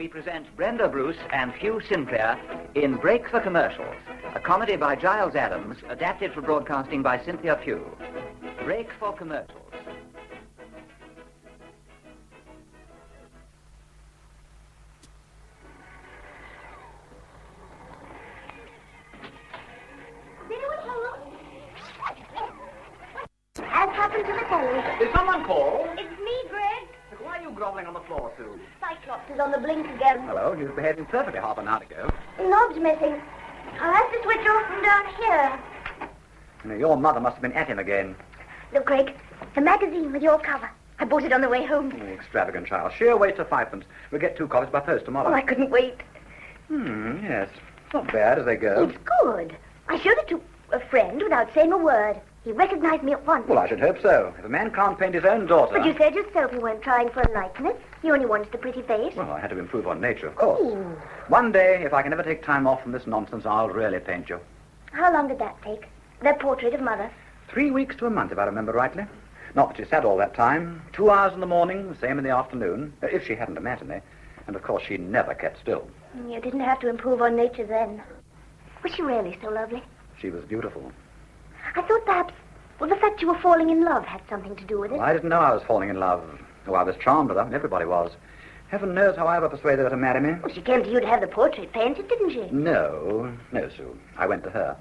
we present Brenda Bruce and Hugh Sinclair in Break for Commercials, a comedy by Gyles Adams, adapted for broadcasting by Cynthia Pugh. Break for Commercials. Has happened to the telly. Did someone call? It's me, Greg. Why are you groveling on the floor, Sue? Cyclops is on the blink again. Hello, you was behaving perfectly half an hour ago. The knob's missing. I'll have to switch off from down here. Your mother must have been at him again. Look, Greg, a magazine with your cover. I bought it on the way home. Extravagant child. Sheer waste of fivepence. We'll get 2 copies by post tomorrow. Oh, I couldn't wait. Yes. Not bad as they go. It's good. I showed it to a friend without saying a word. He recognized me at once. Well, I should hope so. If a man can't paint his own daughter... But you said yourself you weren't trying for a likeness. You only wanted a pretty face. Well, I had to improve on nature, of course. Ooh. One day, if I can ever take time off from this nonsense, I'll really paint you. How long did that take? That portrait of Mother? 3 weeks to a month, if I remember rightly. Not that she sat all that time. 2 hours in the morning, the same in the afternoon, if she hadn't a matinee. And, of course, she never kept still. You didn't have to improve on nature then. Was she really so lovely? She was beautiful. I thought perhaps, well, the fact you were falling in love had something to do with it. Well, I didn't know I was falling in love. Oh, I was charmed with her. Everybody was. Heaven knows how I ever persuaded her to marry me. Well, she came to you to have the portrait painted, didn't she? No, Sue. I went to her.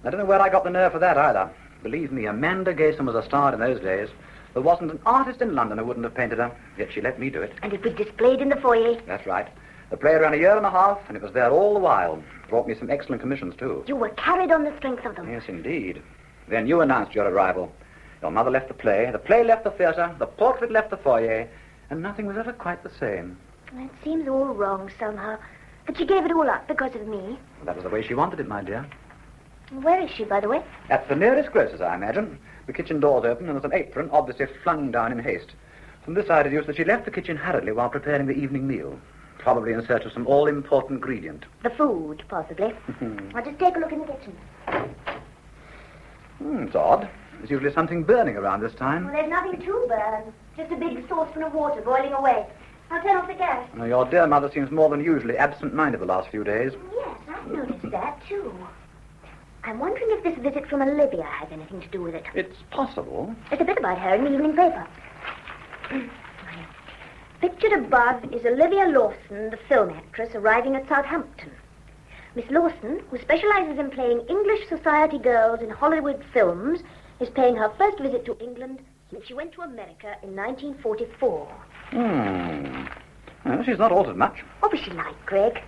I don't know where I got the nerve for that either. Believe me, Amanda Gayson was a star in those days. There wasn't an artist in London who wouldn't have painted her, yet she let me do it. And it was displayed in the foyer? That's right. The play ran a year and a half, and it was there all the while. Brought me some excellent commissions, too. You were carried on the strength of them. Yes, indeed. Then you announced your arrival. Your mother left the play left the theatre, the portrait left the foyer, and nothing was ever quite the same. It seems all wrong somehow. But she gave it all up because of me. Well, that was the way she wanted it, my dear. Where is she, by the way? At the nearest grocer's, I imagine. The kitchen door's open, and there's an apron obviously flung down in haste. From this I deduce that she left the kitchen hurriedly while preparing the evening meal. Probably in search of some all-important ingredient. The food, possibly. I'll just take a look in the kitchen. It's odd. There's usually something burning around this time. Well, there's nothing to burn. Just a big saucepan of water boiling away. I'll turn off the gas. Now, your dear mother seems more than usually absent-minded the last few days. Yes, I've noticed that, too. I'm wondering if this visit from Olivia has anything to do with it. It's possible. There's a bit about her in the evening paper. Pictured above is Olivia Lawson, the film actress, arriving at Southampton. Miss Lawson, who specializes in playing English society girls in Hollywood films, is paying her first visit to England since she went to America in 1944. Well, she's not altered much. What was she like, Greg?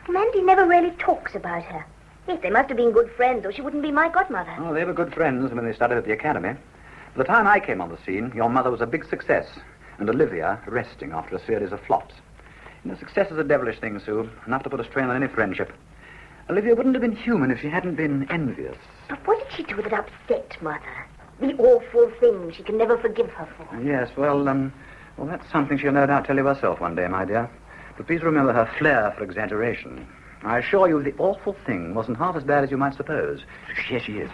Mandy never really talks about her. Yes, they must have been good friends, or she wouldn't be my godmother. Oh, they were good friends when they studied at the academy. By the time I came on the scene, your mother was a big success, and Olivia resting after a series of flops. Success is a devilish thing, Sue, enough to put a strain on any friendship. Olivia wouldn't have been human if she hadn't been envious. But what did she do that upset Mother? The awful thing she can never forgive her for. Yes, well, that's something she'll no doubt tell you herself one day, my dear. But please remember her flair for exaggeration. I assure you the awful thing wasn't half as bad as you might suppose. Here she is.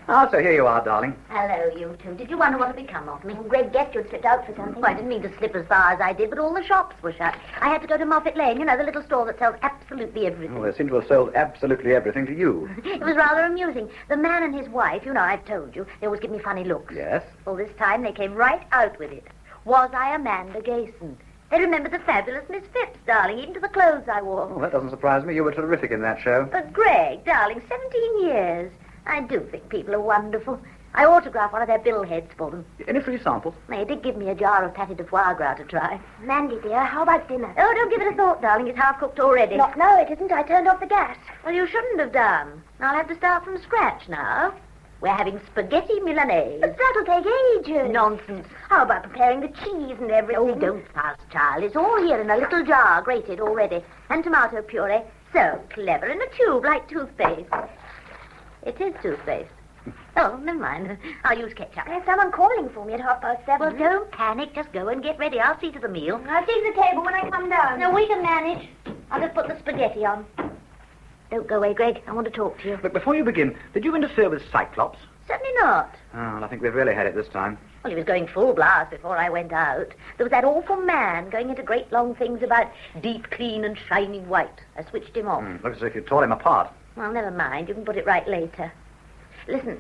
Ah, so here you are, darling. Hello, you two. Did you wonder what had become of me? Greg guessed you'd slipped out for something. Well, I didn't mean to slip as far as I did, but all the shops were shut. I had to go to Moffat Lane, the little store that sells absolutely everything. Oh, they seem to have sold absolutely everything to you. It was rather amusing. The man and his wife, I've told you, they always give me funny looks. Yes? Well, this time they came right out with it. Was I Amanda Gayson? They remembered the fabulous Miss Phipps, darling, even to the clothes I wore. Oh, that doesn't surprise me. You were terrific in that show. But Greg, darling, 17 years. I do think people are wonderful. I autographed one of their billheads for them. Any free samples? They did give me a jar of pâté de foie gras to try. Mandy, dear, how about dinner? Oh, don't give it a thought, darling. It's half cooked already. No, it isn't. I turned off the gas. Well, you shouldn't have done. I'll have to start from scratch now. We're having spaghetti Milanese. But that'll take ages. Nonsense. How about preparing the cheese and everything? Oh, don't fuss, child. It's all here in a little jar, grated already. And tomato puree. So clever. In a tube, like toothpaste. It is toothpaste. Oh, never mind. I'll use ketchup. There's someone calling for me at 7:30. Well, don't panic. Just go and get ready. I'll see to the meal. I'll see to the table when I come down. No, we can manage. I'll just put the spaghetti on. Don't go away, Greg. I want to talk to you. Look, before you begin, did you interfere with Cyclops? Certainly not. Oh, well, I think we've really had it this time. Well, he was going full blast before I went out. There was that awful man going into great long things about deep, clean and shining white. I switched him off. Looks as if you tore him apart. Well, never mind. You can put it right later. Listen,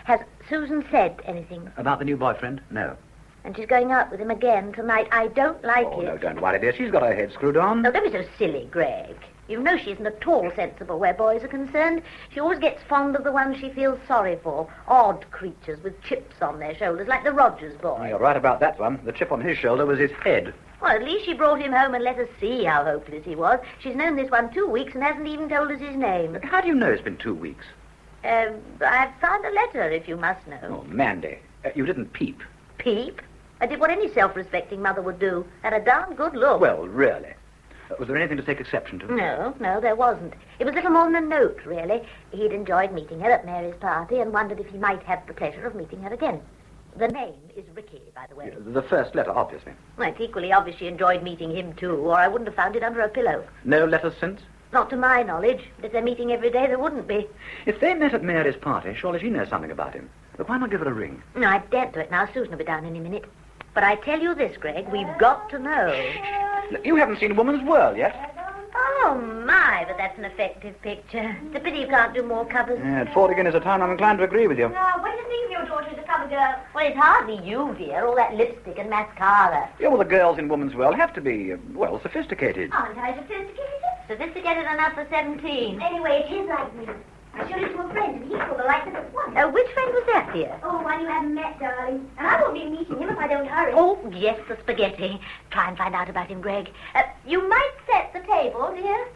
has Susan said anything? About the new boyfriend? No. And she's going out with him again tonight. I don't like it. Oh, no, don't worry, dear. She's got her head screwed on. No, don't be so silly, Greg. You know she isn't at all sensible where boys are concerned. She always gets fond of the ones she feels sorry for. Odd creatures with chips on their shoulders, like the Rogers boy. Oh, you're right about that one. The chip on his shoulder was his head. Well, at least she brought him home and let us see how hopeless he was. She's known this one 2 weeks and hasn't even told us his name. How do you know it's been 2 weeks? I've found a letter, if you must know. Oh, Mandy, you didn't peep. Peep? I did what any self-respecting mother would do. Had a darn good look. Well, really. Was there anything to take exception to? No, there wasn't. It was little more than a note, really. He'd enjoyed meeting her at Mary's party and wondered if he might have the pleasure of meeting her again. The name is Ricky, by the way. The first letter, obviously. Well, it's equally obvious she enjoyed meeting him, too, or I wouldn't have found it under her pillow. No letters since? Not to my knowledge. If they're meeting every day, there wouldn't be. If they met at Mary's party, surely she knows something about him. But why not give her a ring? No, I daren't do it now. Susan will be down any minute. But I tell you this, Greg, we've got to know. Look, you haven't seen Woman's World yet. Oh, my, but that's an effective picture. It's a pity you can't do more covers. At 40 guineas a time, I'm inclined to agree with you. Now, what do you think of your daughter as a cover girl? Well, it's hardly you, dear. All that lipstick and mascara. Yeah, well, the girls in Woman's World have to be, well, sophisticated. Aren't I sophisticated? Sophisticated enough for 17. Anyway, it is like me. I showed it to a friend, and he saw the likeness at once. Which friend was that, dear? Oh, one you haven't met, darling. And I won't be meeting him if I don't hurry. Oh, yes, the spaghetti. Try and find out about him, Greg. You might set the table, dear.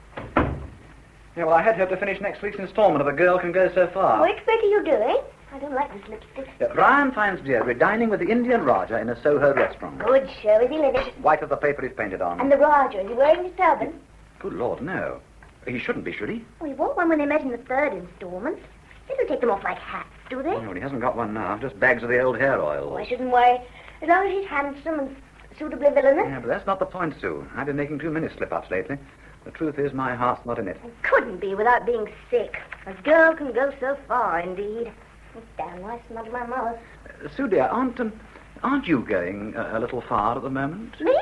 Yeah, well, I had hoped to finish next week's installment of A Girl Can Go So Far. Which bit are you doing? I don't like this lipstick. Ryan finds Deirdre dining with the Indian Raja in a Soho restaurant. Good show. Is he living? White as the paper he's painted on. And the Raja, is he wearing his turban? Good Lord, no. He shouldn't be, should he? Well, he wore one when they met in the third installment. They don't take them off like hats, do they? Oh, well, he hasn't got one now. Just bags of the old hair oil. Oh, I shouldn't worry. As long as he's handsome and suitably villainous. Yeah, but that's not the point, Sue. I've been making too many slip-ups lately. The truth is, my heart's not in it. It couldn't be without being sick. A girl can go so far, indeed. Damn, why smudge my mouth? Sue, dear, aren't you going a little far at the moment? Me?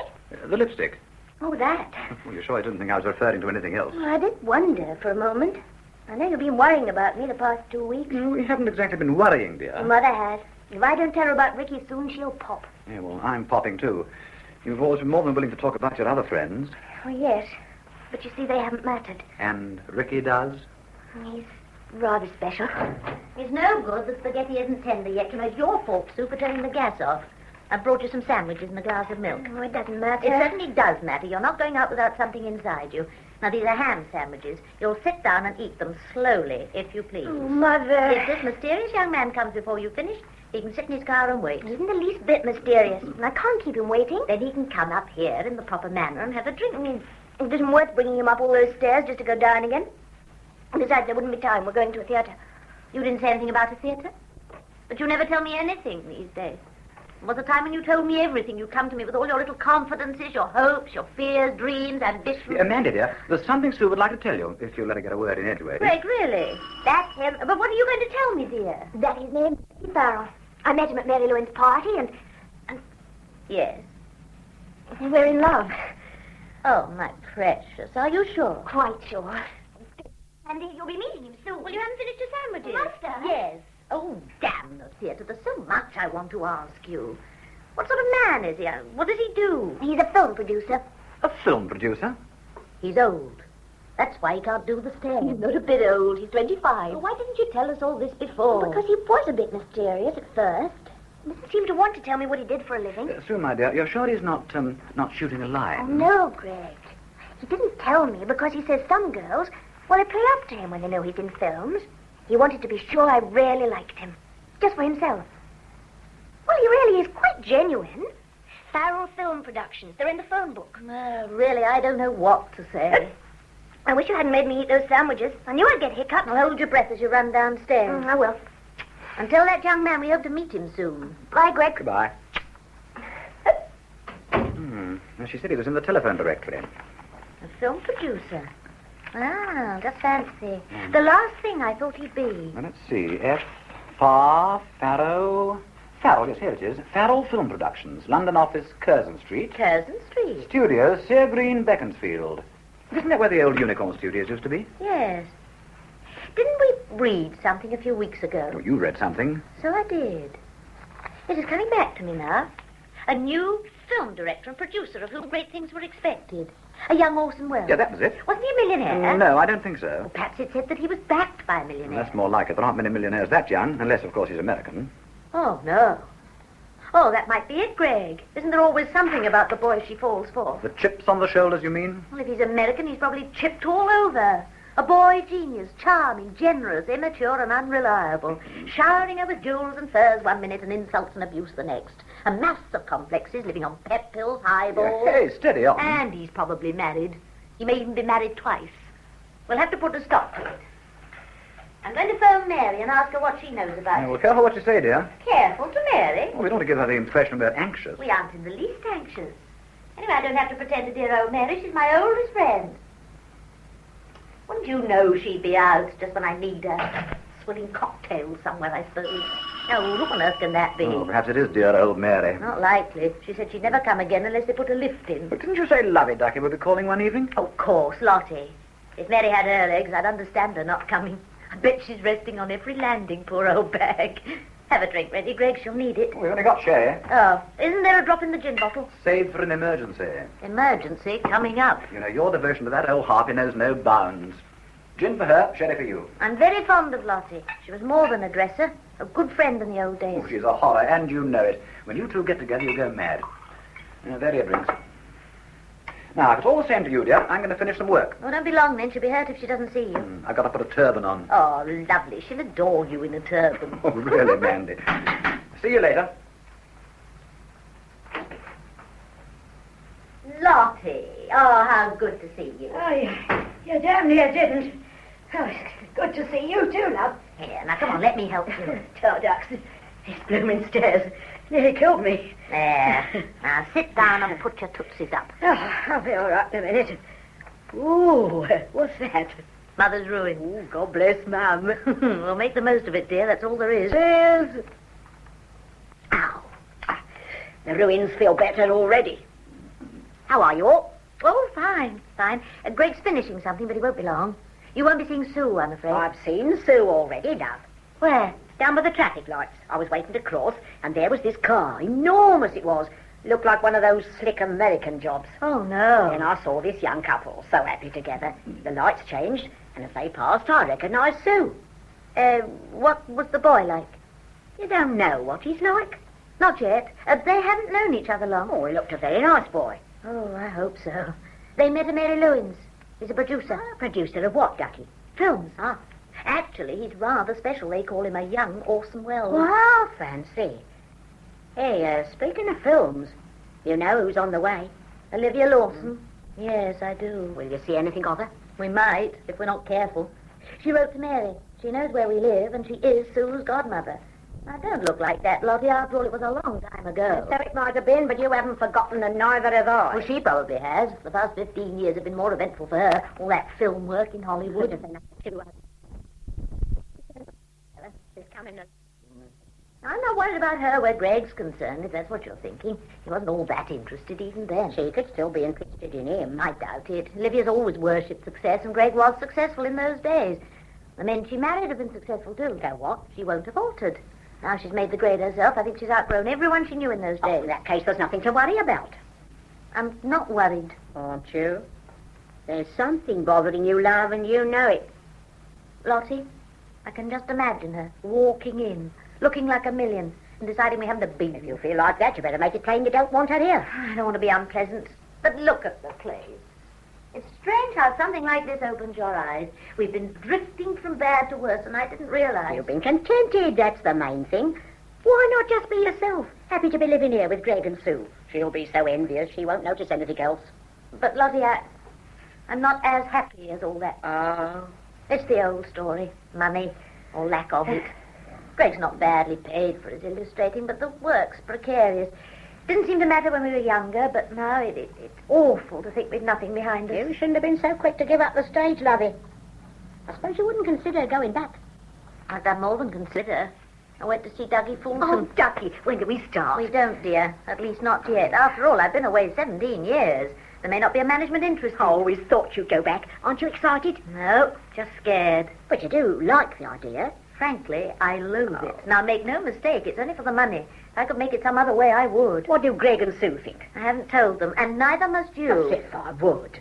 The lipstick. Oh, that. Well, you sure I didn't think I was referring to anything else? Well, I did wonder for a moment. I know you've been worrying about me the past 2 weeks. No, we haven't exactly been worrying, dear. Your mother has. If I don't tell her about Ricky soon, she'll pop. Yeah, well, I'm popping, too. You've always been more than willing to talk about your other friends. Oh, yes. But you see, they haven't mattered. And Ricky does? He's rather special. It's no good. The spaghetti isn't tender yet. You know, it's your fault, Sue, for turning the gas off. I brought you some sandwiches and a glass of milk. Oh, it doesn't matter. It certainly does matter. You're not going out without something inside you. Now, these are ham sandwiches. You'll sit down and eat them slowly, if you please. Oh, Mother. If this mysterious young man comes before you finish, he can sit in his car and wait. He isn't the least bit mysterious. And I can't keep him waiting. Then he can come up here in the proper manner and have a drink. It isn't worth bringing him up all those stairs just to go down again. Besides, there wouldn't be time. We're going to a theatre. You didn't say anything about a theatre? But you never tell me anything these days. There was a time when you told me everything. You come to me with all your little confidences, your hopes, your fears, dreams, ambitions. Amanda, dear, there's something Sue would like to tell you, if you'll let her get a word in anyway. Greg, really? That's him. But what are you going to tell me, dear? That his name's Farrell. I met him at Mary Lewin's party, and Yes. we're in love. Oh, my precious. Are you sure? Quite sure. And you'll be meeting him soon. Well, you haven't finished your sandwiches. Must I? Yes. Oh, damn the theatre. There's so much I want to ask you. What sort of man is he? What does he do? He's a film producer. A film producer? He's old. That's why he can't do the stairs. He's not a bit old. He's 25. Well, why didn't you tell us all this before? Because he was a bit mysterious at first. He didn't seem to want to tell me what he did for a living. Sue, my dear, you're sure he's not shooting a line? Oh, no, Greg. He didn't tell me because he says some girls, well, they play up to him when they know he's in films. He wanted to be sure I really liked him. Just for himself. Well, he really is quite genuine. Farrell Film Productions. They're in the phone book. Really, I don't know what to say. I wish you hadn't made me eat those sandwiches. I knew I'd get hiccups. Well, hold your breath as you run downstairs. I will. And tell that young man we hope to meet him soon. Bye, Greg. Goodbye. Well, she said he was in the telephone directory. A film producer. Ah, just fancy. The last thing I thought he'd be. Well, let's see. F. Farrow Farrell, yes, here it is. Farrell Film Productions, London office, Curzon Street. Curzon Street. Studios, Sir Green, Beaconsfield. Isn't that where the old Unicorn Studios used to be? Yes. Didn't we read something a few weeks ago? Oh, you read something. So I did. It is coming back to me now. A new film director and producer of whom great things were expected. A young Orson Welles. Yeah, that was it. Wasn't he a millionaire? No, I don't think so. Well, perhaps it said that he was backed by a millionaire. That's more like it. There aren't many millionaires that young, unless, of course, he's American. Oh, no. Oh, that might be it, Greg. Isn't there always something about the boy she falls for? The chips on the shoulders, you mean? Well, if he's American, he's probably chipped all over. A boy genius, charming, generous, immature and unreliable. Showering her with jewels and furs one minute and insults and abuse the next. A mass of complexes, living on pep pills, highballs. Yeah, hey, steady on. And he's probably married. He may even be married twice. We'll have to put a stop to it. I'm going to phone Mary and ask her what she knows about Well, it. careful what you say, dear. Careful to Mary. Well, we don't want to give her the impression we're anxious. We aren't in the least anxious. Anyway, I don't have to pretend to dear old Mary. She's my oldest friend. Wouldn't you know she'd be out just when I need her? Swilling cocktails somewhere, I suppose. Oh, who on earth can that be? Oh, perhaps it is dear old Mary. Not likely. She said she'd never come again unless they put a lift in. But didn't you say Lovey Ducky would be calling one evening? Of course, Lottie. If Mary had her legs, I'd understand her not coming. I bet she's resting on every landing, poor old bag. Have a drink ready, Greg. She'll need it. We've only got sherry. Oh, isn't there a drop in the gin bottle? Saved for an emergency. Emergency coming up. You know, your devotion to that old harpy knows no bounds. Gin for her, sherry for you. I'm very fond of Lottie. She was more than a dresser. A good friend in the old days. Oh, she's a horror, and you know it. When you two get together, you go mad. There are your drinks. Now, if it's all the same to you, dear, I'm going to finish some work. Oh, don't be long then. She'll be hurt if she doesn't see you. I've got to put a turban on. Oh, lovely. She'll adore you in a turban. Oh, really, Mandy. See you later. Lottie. Oh, how good to see you. Oh, you damn near didn't. Oh, it's good to see you too, love. Here, now come on, let me help you. Tarducks, these blooming stairs nearly killed me. There. Now sit down and put your tootsies up. Oh, I'll be all right in a minute. Ooh, what's that? Mother's ruin. Oh, God bless Mum. We'll make the most of it, dear. That's all there is. Stairs. Ow. The ruins feel better already. How are you all? Oh, fine, fine. Greg's finishing something, but he won't be long. You won't be seeing Sue, I'm afraid. I've seen Sue already, love. Where? Down by the traffic lights. I was waiting to cross, and there was this car. Enormous it was. Looked like one of those slick American jobs. Oh, no. Then I saw this young couple, so happy together. The lights changed, and as they passed, I recognised Sue. What was the boy like? You don't know what he's like? Not yet. They haven't known each other long. Oh, he looked a very nice boy. Oh, I hope so. They met at Mary Lewin's. He's a producer. Producer of what, Ducky? Films. Actually, he's rather special. They call him a young Orson Welles. Wow, fancy. Hey, speaking of films, you know who's on the way? Olivia Lawson? Yes, I do. Will you see anything of her? We might, if we're not careful. She wrote to Mary. She knows where we live, and she is Sue's godmother. Now, don't look like that, Lottie. After all, it was a long time ago. So it might have been, but you haven't forgotten, and neither have I. Well, she probably has. The past 15 years have been more eventful for her. All that film work in Hollywood. I'm not worried about her where Greg's concerned, if that's what you're thinking. He wasn't all that interested even then. She could still be interested in him. I doubt it. Olivia's always worshipped success, and Greg was successful in those days. The men she married have been successful, too. So what? She won't have altered. Now she's made the grade herself. I think she's outgrown everyone she knew in those days. In that case, there's nothing to worry about. I'm not worried. Aren't you? There's something bothering you, love, and you know it. Lottie, I can just imagine her walking in, looking like a million, and deciding we haven't a beat. If you feel like that, you better make it plain you don't want her here. I don't want to be unpleasant, but look at the place. It's strange how something like this opens your eyes. We've been drifting from bad to worse, and I didn't realize. You've been contented, that's the main thing. Why not just be yourself? Happy to be living here with Greg and Sue. She'll be so envious she won't notice anything else. But, Lottie, I'm not as happy as all that. Oh. It's the old story. Money, or lack of it. Greg's not badly paid for his illustrating, but the work's precarious. Didn't seem to matter when we were younger, but now it's awful to think we've nothing behind us. You shouldn't have been so quick to give up the stage, lovey. I suppose you wouldn't consider going back. I've done more than consider. I went to see Dougie Fulton. Oh, Ducky, when do we start? We don't, dear. At least not yet. After all, I've been away 17 years. There may not be a management interest. I always thought you'd go back. Aren't you excited? No, just scared. But you do like the idea. Frankly, I loathe it. Now, make no mistake, it's only for the money. If I could make it some other way, I would. What do Greg and Sue think? I haven't told them, and neither must you. As if I would.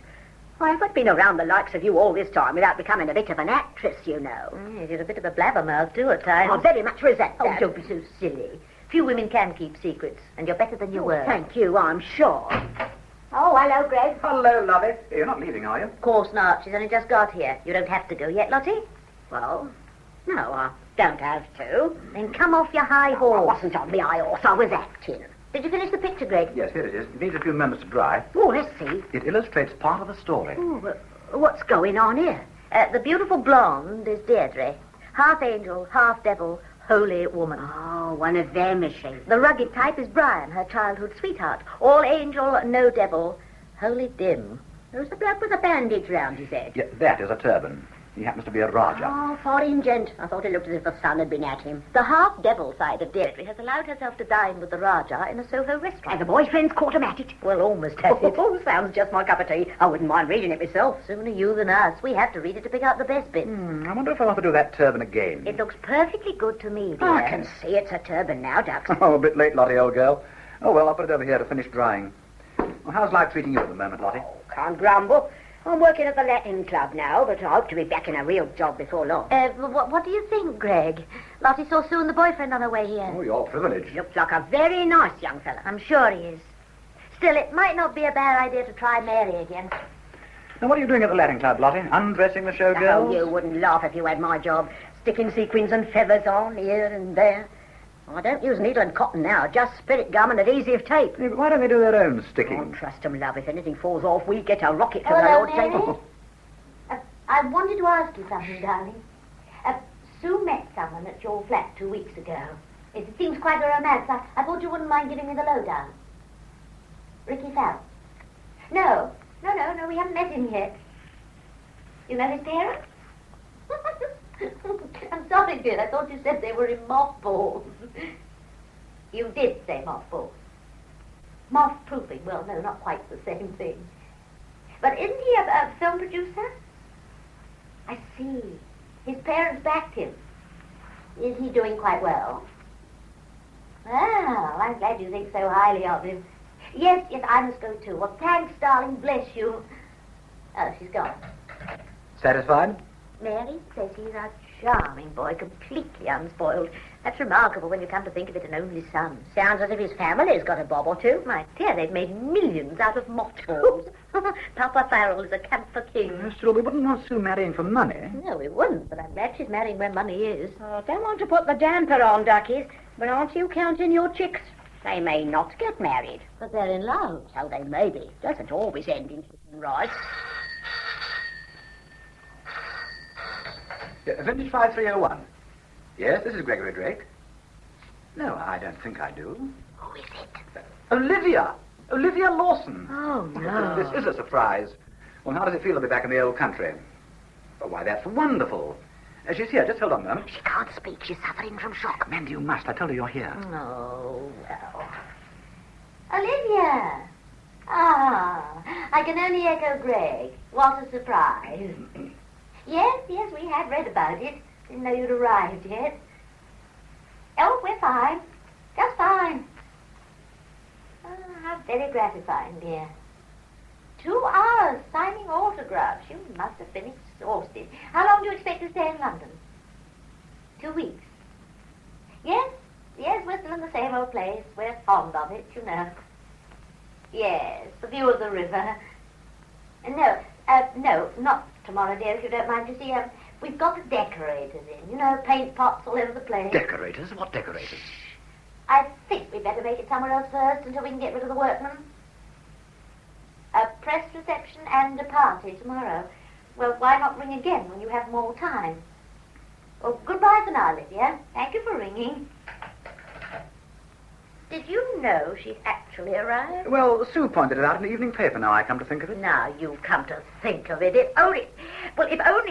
I haven't been around the likes of you all this time without becoming a bit of an actress, you know. You're a bit of a blabbermouth, too, at times. I very much resent Oh, that. don't be so silly. Few women can keep secrets, and you're better than you were. Thank you, I'm sure. Oh, hello, Greg. Hello, Lovey. You're not leaving, are you? Of course not. She's only just got here. You don't have to go yet, Lottie. Well, no, I don't have to. Then come off your high I horse. wasn't on the high horse, I was acting. Did you finish the picture, Greg? Yes, here it is. It needs a few moments to dry. Oh, let's see. It illustrates part of the story. Oh, what's going on here? The beautiful blonde is Deirdre. Half angel, half devil, holy woman. Oh, one of them, is she? The rugged type is Brian, her childhood sweetheart. All angel, no devil, holy dim. There's a bloke with a bandage round his head. Yeah, that is a turban. He happens to be a Raja. Oh, foreign gent. I thought it looked as if the sun had been at him. The half-devil side of Deirdre has allowed herself to dine with the Raja in a Soho restaurant. And the boyfriend's caught him at it. Well, almost at it. Oh, sounds just my cup of tea. I wouldn't mind reading it myself. Sooner you than us. We have to read it to pick out the best bits. I wonder if I want to do that turban again. It looks perfectly good to me, dear. Oh, I can see it's a turban now, Dux. Oh, a bit late, Lottie, old girl. Oh, well, I'll put it over here to finish drying. Well, how's life treating you at the moment, Lottie? Can't grumble. I'm working at the Latin Club now, but I hope to be back in a real job before long. What do you think, Greg? Lottie saw Sue and the boyfriend on her way here. Oh, you're privileged. Looks like a very nice young fella. I'm sure he is. Still, it might not be a bad idea to try Mary again. Now, what are you doing at the Latin Club, Lottie? Undressing the showgirls? Oh, you wouldn't laugh if you had my job. Sticking sequins and feathers on here and there. I don't use needle and cotton now, just spirit gum and adhesive tape. Yeah, but why don't they do their own Oh, sticking? trust 'em, love. If anything falls off, we get a rocket from the Hello, Lord's Mary. table. I wanted to ask you something, darling. Sue met someone at your flat 2 weeks ago. It seems quite a romance. I thought you wouldn't mind giving me the lowdown. Ricky Phelps. No, we haven't met him yet. You know his parents? I'm sorry, dear. I thought you said they were in mothballs. You did say mothballs. Moth-proofing. Well, no, not quite the same thing. But isn't he a film producer? I see. His parents backed him. Is he doing quite well? Well, I'm glad you think so highly of him. Yes, I must go too. Well, thanks, darling. Bless you. Oh, she's gone. Satisfied? Mary says he's a charming boy, completely unspoiled. That's remarkable when you come to think of it, an only son. Sounds as if his family's got a bob or two. My dear, they've made millions out of mothballs. Papa Farrell is a camphor king. Still, we wouldn't want Sue marrying for money. No, we wouldn't, but I'm glad she's marrying where money is. I don't want to put the damper on, duckies, but aren't you counting your chicks? They may not get married. But they're in love. So they may be. Doesn't always end in right. Vintage 5301. Yes, this is Gregory Drake. No, I don't think I do. Who is it? Olivia! Olivia Lawson. Oh, no. This is a surprise. Well, how does it feel to be back in the old country? Oh, why, that's wonderful. She's here. Just hold on a moment. She can't speak. She's suffering from shock. Mandy, you must. I told her you're here. Oh, well. Olivia! Ah, I can only echo Greg. What a surprise. Yes, we had read about it. Didn't know you'd arrived yet. Oh, we're fine. Just fine. Oh, how very gratifying, dear. 2 hours signing autographs. You must have been exhausted. How long do you expect to stay in London? 2 weeks. Yes, we're still in the same old place. We're fond of it, you know. Yes, the view of the river. No, not tomorrow, dear, if you don't mind. You see, we've got the decorators in. You know, paint pots all over the place. Decorators? What decorators? I think we'd better make it somewhere else first until we can get rid of the workmen. A press reception and a party tomorrow. Well, why not ring again when you have more time? Well, goodbye for now, Lydia. Thank you for ringing. Did you know she'd actually arrived? Well, Sue pointed it out in the evening paper, now I come to think of it. Now, you come to think of it. If only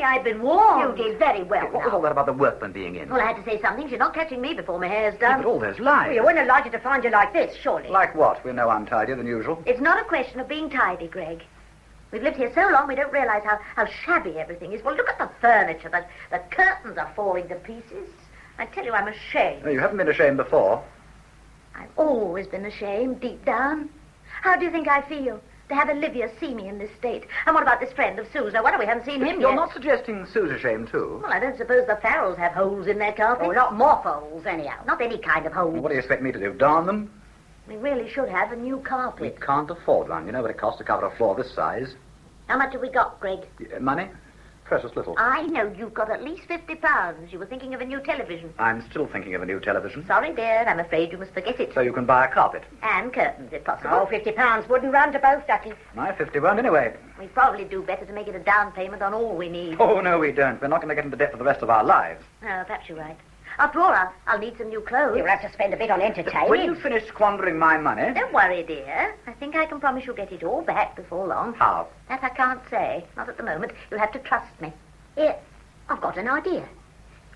I'd been warned. You did very well. What was all that about the workman being in? Well, I had to say something. She's not catching me before my hair's Yeah, done. but all those lies. Well, you wouldn't have liked it to find you like this, surely. Like what? We're no untidier than usual. It's not a question of being tidy, Greg. We've lived here so long we don't realize how shabby everything is. Well, look at the furniture. The curtains are falling to pieces. I tell you, I'm ashamed. No, you haven't been ashamed before. I've always been ashamed, deep down. How do you think I feel to have Olivia see me in this state? And what about this friend of Sue's? No wonder we haven't seen him You're yet. not suggesting Sue's ashamed, too. Well, I don't suppose the Farrells have holes in their carpet. Oh, not moth holes, anyhow. Not any kind of hole. What do you expect me to do, darn them? We really should have a new We carpet. can't afford one. You know what it costs to cover a floor this size. How much have we got, Greg? Money? Precious little. I know you've got at least £50. You were thinking of a new television. I'm still thinking of a new television. Sorry, dear. I'm afraid you must forget it. So you can buy a carpet. And curtains, if possible. Oh, £50 wouldn't run to both, Ducky. My 50 won't anyway. We probably do better to make it a down payment on all we need. Oh, no, we don't. We're not going to get into debt for the rest of our lives. No, perhaps you're right. After all, I'll need some new clothes. You'll have to spend a bit on entertaining. When you finish squandering my money... Don't worry, dear. I think I can promise you'll get it all back before long. How? That I can't say. Not at the moment. You'll have to trust me. Here, I've got an idea.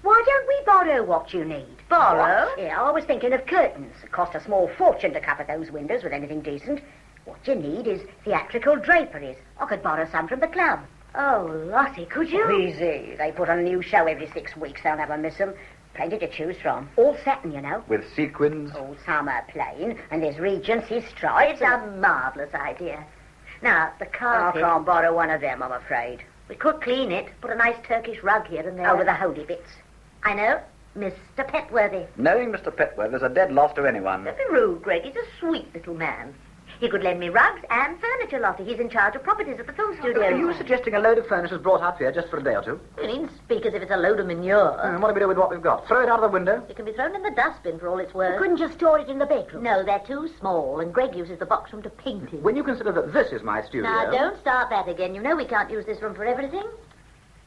Why don't we borrow what you need? Borrow? What? Yeah, I was thinking of curtains. It cost a small fortune to cover those windows with anything decent. What you need is theatrical draperies. I could borrow some from the club. Oh, Lottie, could you? Easy. They put on a new show every 6 weeks. They'll never miss them. Plenty to choose from. All satin, you know. With sequins? Oh, some are plain, and there's Regency stripes. It's a marvellous idea. Now, the I carpet... can't borrow one of them, I'm afraid. We could clean it, put a nice Turkish rug here and there. Over the holy bits. I know. Mr. Petworthy. Knowing Mr. Petworth is a dead loss to anyone. Don't be rude, Greg. He's a sweet little man. He could lend me rugs and furniture, Lottie. He's in charge of properties at the film studio. Are you suggesting a load of furniture is brought up here just for a day or two? You needn't speak as if it's a load of manure. And what do we do with what we've got? Throw it out of the window? It can be thrown in the dustbin for all it's worth. You couldn't just store it in the bedroom. No, they're too small, and Greg uses the box room to paint in. When you consider that this is my studio... Now, don't start that again. You know we can't use this room for everything.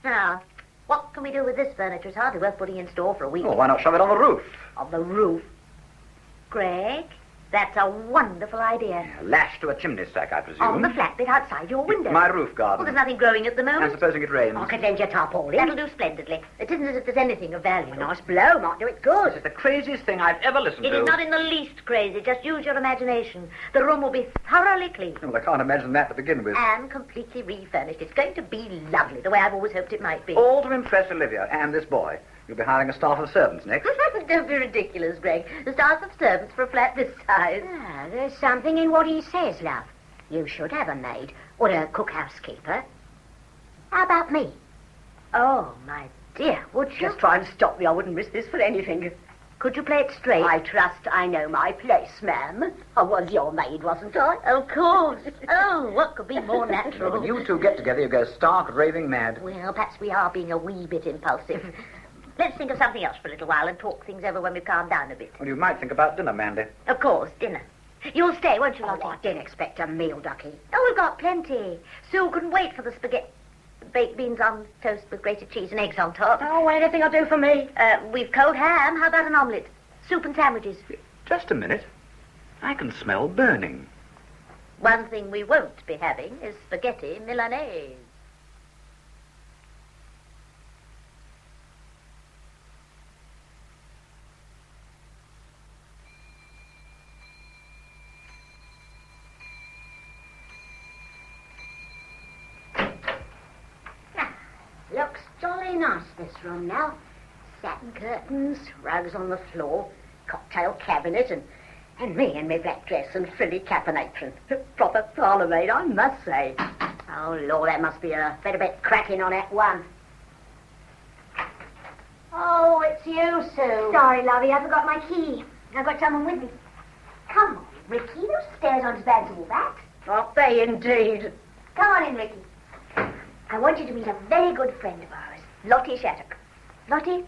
Now, what can we do with this furniture? It's hardly worth putting in store for a week. Well, why not shove it on the roof? On the roof. Greg, that's a wonderful idea. Lashed to a chimney stack, I presume. On the flat bit outside your window. My roof garden. Well, there's nothing growing at the And moment. supposing it rains. I could lend you tarpaulin. That'll do splendidly. It isn't as if there's anything of value. A nice blow might do it good. This is the craziest thing I've ever listened It to. is not in the least crazy. Just use your imagination. The room will be thoroughly clean. Well, I can't imagine that to begin with. And completely refurnished. It's going to be lovely, the way I've always hoped it might be. All to impress Olivia and this boy. You'll be hiring a staff of servants next. Don't be ridiculous, Greg. The staff of servants for a flat this size. Ah, there's something in what he says, love. You should have a maid or a cook housekeeper. How about me? Oh, my dear, would you? Just try and stop me. I wouldn't risk this for anything. Could you play it straight? I trust I know my place, ma'am. I was your maid, wasn't I? Of course. Oh, what could be more natural? When you two get together, you go stark raving mad. Well, perhaps we are being a wee bit impulsive. Let's think of something else for a little while and talk things over when we've calmed down a bit. Well, you might think about dinner, Mandy. Of course, dinner. You'll stay, won't you, Oh, Lottie? I didn't expect a meal, Ducky. Oh, we've got plenty. Sue couldn't wait for the spaghetti. Baked beans on toast with grated cheese and eggs on top. Oh, anything will do for me. We've cold ham. How about an omelette? Soup and sandwiches. Just a minute. I can smell burning. One thing we won't be having is spaghetti Milanese. Looks jolly nice, this room now. Satin curtains, rugs on the floor, cocktail cabinet, and me in my black dress and frilly cap and apron. Proper parlour maid, I must say. Oh, Lord, that must be a better bit cracking on that one. Oh, it's you, Sue. Sorry, lovey, I forgot my key. I've got someone with me. Come on, Ricky. Those stairs aren't as bad as all that. Aren't they indeed? Come on in, Ricky. I want you to meet a very good friend of ours, Lottie Shattuck. Lottie,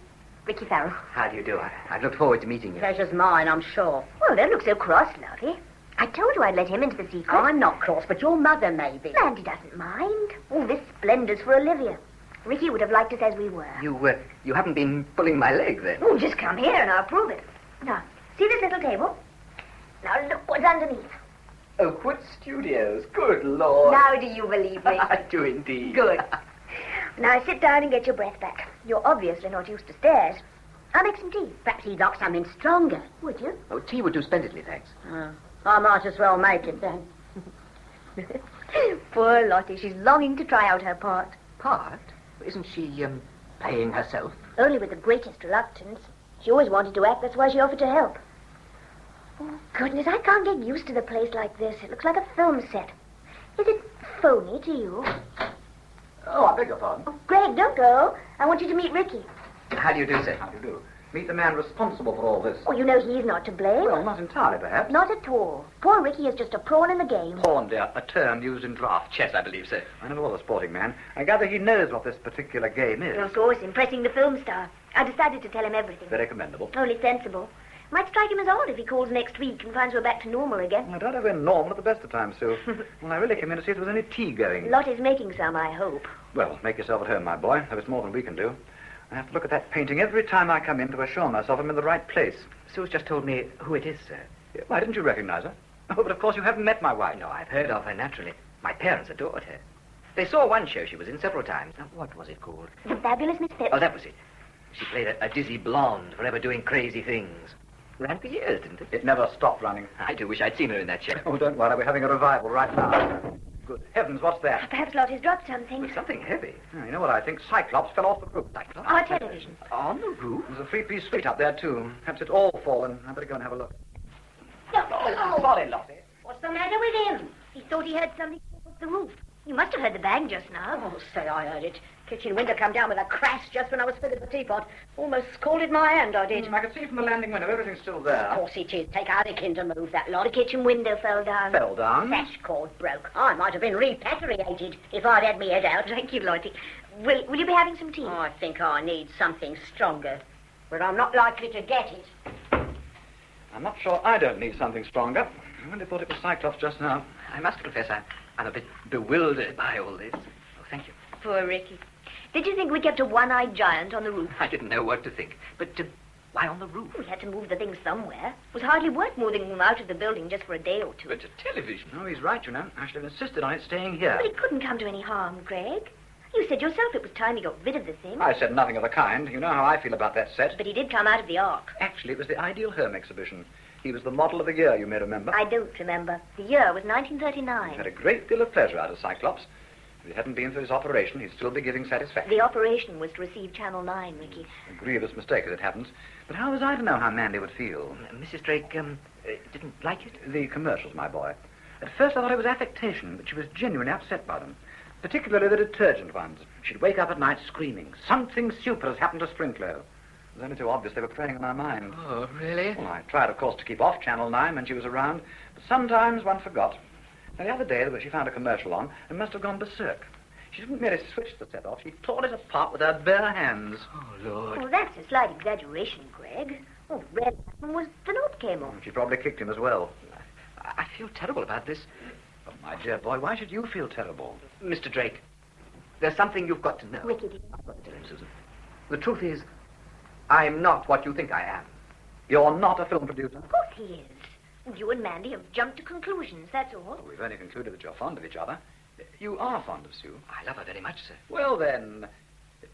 Ricky Farrell. How do you do? I've looked forward to meeting you. Pleasure's mine, I'm sure. Well, don't look so cross, Lottie. I told you I'd let him into the secret. I'm not cross, but your mother may be. Mandy doesn't mind. All this splendor's for Olivia. Ricky would have liked us as we were. You haven't been pulling my leg then? Oh, just come here and I'll prove it. Now, see this little table? Now look what's underneath. Oakwood Studios. Good Lord. Now do you believe me? I do indeed. Good. Now sit down and get your breath back. You're obviously not used to stairs. I'll make some tea. Perhaps he'd like something stronger. Would you? Oh, tea would do splendidly, thanks. I might as well make it then. Poor Lottie, she's longing to try out her part. Part? Isn't she, playing herself? Only with the greatest reluctance. She always wanted to act, that's why she offered to help. Oh, goodness, I can't get used to the place like this. It looks like a film set. Is it phony to you? Oh, I beg your pardon. Oh, Greg, don't go. I want you to meet Ricky. How do you do, sir? How do you do? Meet the man responsible for all this. Oh, you know he's not to blame. Well, not entirely, perhaps. Not at all. Poor Ricky is just a pawn in the game. Pawn, dear, a term used in draft chess, I believe, sir. I never was a sporting man. I gather he knows what this particular game is. Of course, impressing the film star. I decided to tell him everything. Very commendable. Only sensible. Might strike him as odd if he calls next week and finds we're back to normal again. I doubt if we're normal at the best of times, Sue. Well, I really came in to see if there was any tea going. Lottie's making some, I hope. Well, make yourself at home, my boy. Though it's more than we can do. I have to look at that painting every time I come in to assure myself I'm in the right place. Sue's just told me who it is, sir. Why didn't you recognize her? Oh, but of course you haven't met my wife. No, I've heard of her, naturally. My parents adored her. They saw one show she was in several times. Now, what was it called? The Fabulous Miss Phipps. Oh, that was it. She played a dizzy blonde, forever doing crazy things. Ran for years, didn't it? It never stopped running. I do wish I'd seen her in that show. Oh, don't worry. We're having a revival right now. Good heavens, what's that? Perhaps Lottie's dropped something. It's something heavy. Oh, you know what I think? Cyclops fell off the roof. Cyclops? Our television. On the roof? There's a three-piece suite up there, too. Perhaps it's all fallen. I better go and have a look. Oh, Sorry, Lottie. what's the matter with him? He thought he heard something fall off the roof. You must have heard the bang just now. Oh, say I heard it. Kitchen window come down with a crash just when I was filling the teapot. Almost scalded my hand, I did. I can see from the landing window everything's still there. Of course it is. Take Anakin to move that lot. The kitchen window fell down. Fell down. Sash cord broke. I might have been repatriated if I'd had me head out. Thank you, Lottie. Will you be having some tea? I think I need something stronger, but I'm not likely to get it. I'm not sure I don't need something stronger. I really thought it was Cyclops just now. I must confess I'm a bit bewildered by all this. Oh, thank you. Poor Ricky. Did you think we kept a one-eyed giant on the roof? I didn't know what to think. But why on the roof? We had to move the thing somewhere. It was hardly worth moving them out of the building just for a day or two. But a television. No, he's right, you know. I should have insisted on it staying here. But it couldn't come to any harm, Greg. You said yourself it was time he got rid of the thing. I said nothing of the kind. You know how I feel about that set. But he did come out of the ark. Actually, it was the Ideal Home exhibition. He was the model of the year, you may remember. I don't remember. The year was He 1939. had a great deal of pleasure out of Cyclops. If it hadn't been for his operation, he'd still be giving satisfaction. The operation was to receive Channel 9, Ricky. A grievous mistake, as it happens. But how was I to know how Mandy would feel? Mrs. Drake, didn't like it? The commercials, my boy. At first I thought it was affectation, but she was genuinely upset by them. Particularly the detergent ones. She'd wake up at night screaming, "Something super has happened to Sprinkler." It was only too obvious they were preying on our mind. Oh, really? Well, I tried, of course, to keep off Channel 9 when she was around, but sometimes one forgot. Now, the other day, she found a commercial on and must have gone berserk. She didn't merely switch the set off, she tore it apart with her bare hands. Oh, Lord. Well, that's a slight exaggeration, Greg. Oh, red was the note came off. She probably kicked him as well. I feel terrible about this. Oh, my dear boy, why should you feel terrible? Mr. Drake, there's something you've got to know. Ricky, dear. I've got to tell him, Susan. The truth is, I'm not what you think I am. You're not a film producer. Of course he is. You and Mandy have jumped to conclusions, that's all. Well, we've only concluded that you're fond of each other. You are fond of Sue. I love her very much, sir. Well, then,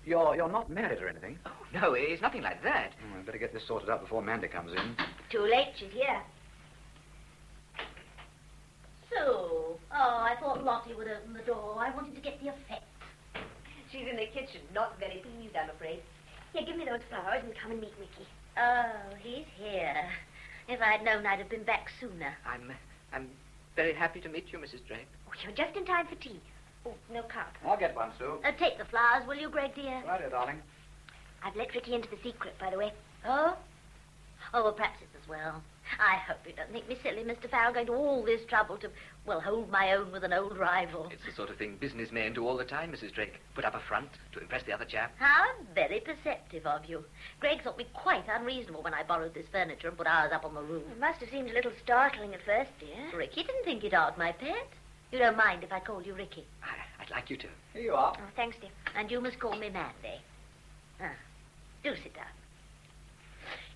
you're not married or anything. Oh, no, it's nothing like that. Oh, I'd better get this sorted out before Mandy comes in. Too late, she's here. So, I thought Lottie would open the door. I wanted to get the effect. She's in the kitchen, not very pleased, I'm afraid. Here, give me those flowers and come and meet Ricky. Oh, he's here. If I'd known, I'd have been back sooner. I'm very happy to meet you, Mrs. Drake. Oh, you're just in time for tea. Oh, no cup. I'll get one, Sue. Take the flowers, will you, Greg, dear? Right here, darling. I've let Ricky into the secret, by the way. Oh? Oh, well, perhaps it's as well. I hope you don't think me silly, Mr. Farrell, going to all this trouble to, well, hold my own with an old rival. It's the sort of thing businessmen do all the time, Mrs. Drake. Put up a front to impress the other chap. How very perceptive of you. Greg thought me quite unreasonable when I borrowed this furniture and put ours up on the roof. It must have seemed a little startling at first, dear. Ricky didn't think it odd, my pet. You don't mind if I call you Ricky. I'd like you to. Here you are. Oh, thanks, dear. And you must call me Mandy. Do sit down.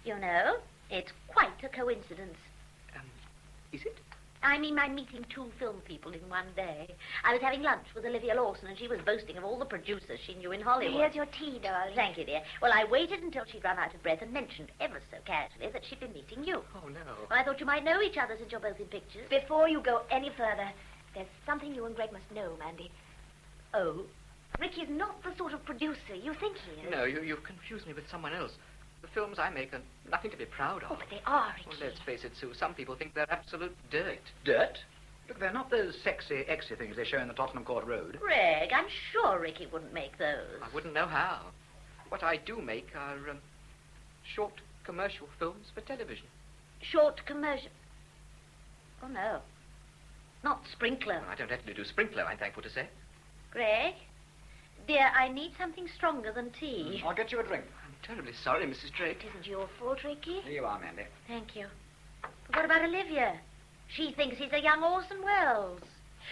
You know, it's quite a coincidence. Is it? I mean, my meeting 2 film people in one day. I was having lunch with Olivia Lawson, and she was boasting of all the producers she knew in Hollywood. Here's your tea, darling. Thank you, dear. Well, I waited until she'd run out of breath and mentioned ever so casually that she'd been meeting you. Oh, no. Well, I thought you might know each other since you're both in pictures. Before you go any further, there's something you and Greg must know, Mandy. Oh? Ricky's not the sort of producer you think he is. No, you've confused me with someone else. The films I make are nothing to be proud of. Oh, but they are, Ricky. Well, let's face it, Sue. Some people think they're absolute dirt. Dirt? Look, they're not those sexy, exy things they show in the Tottenham Court Road. Greg, I'm sure Ricky wouldn't make those. I wouldn't know how. What I do make are short commercial films for television. Short commercial. Oh, no. Not Sprinkler. Well, I don't actually do Sprinkler, I'm thankful to say. Greg? Dear, I need something stronger than tea. I'll get you a drink. I'm terribly sorry, Mrs. Drake. It isn't your fault, Ricky. Here you are, Mandy. Thank you. But what about Olivia? She thinks he's a young Orson Welles.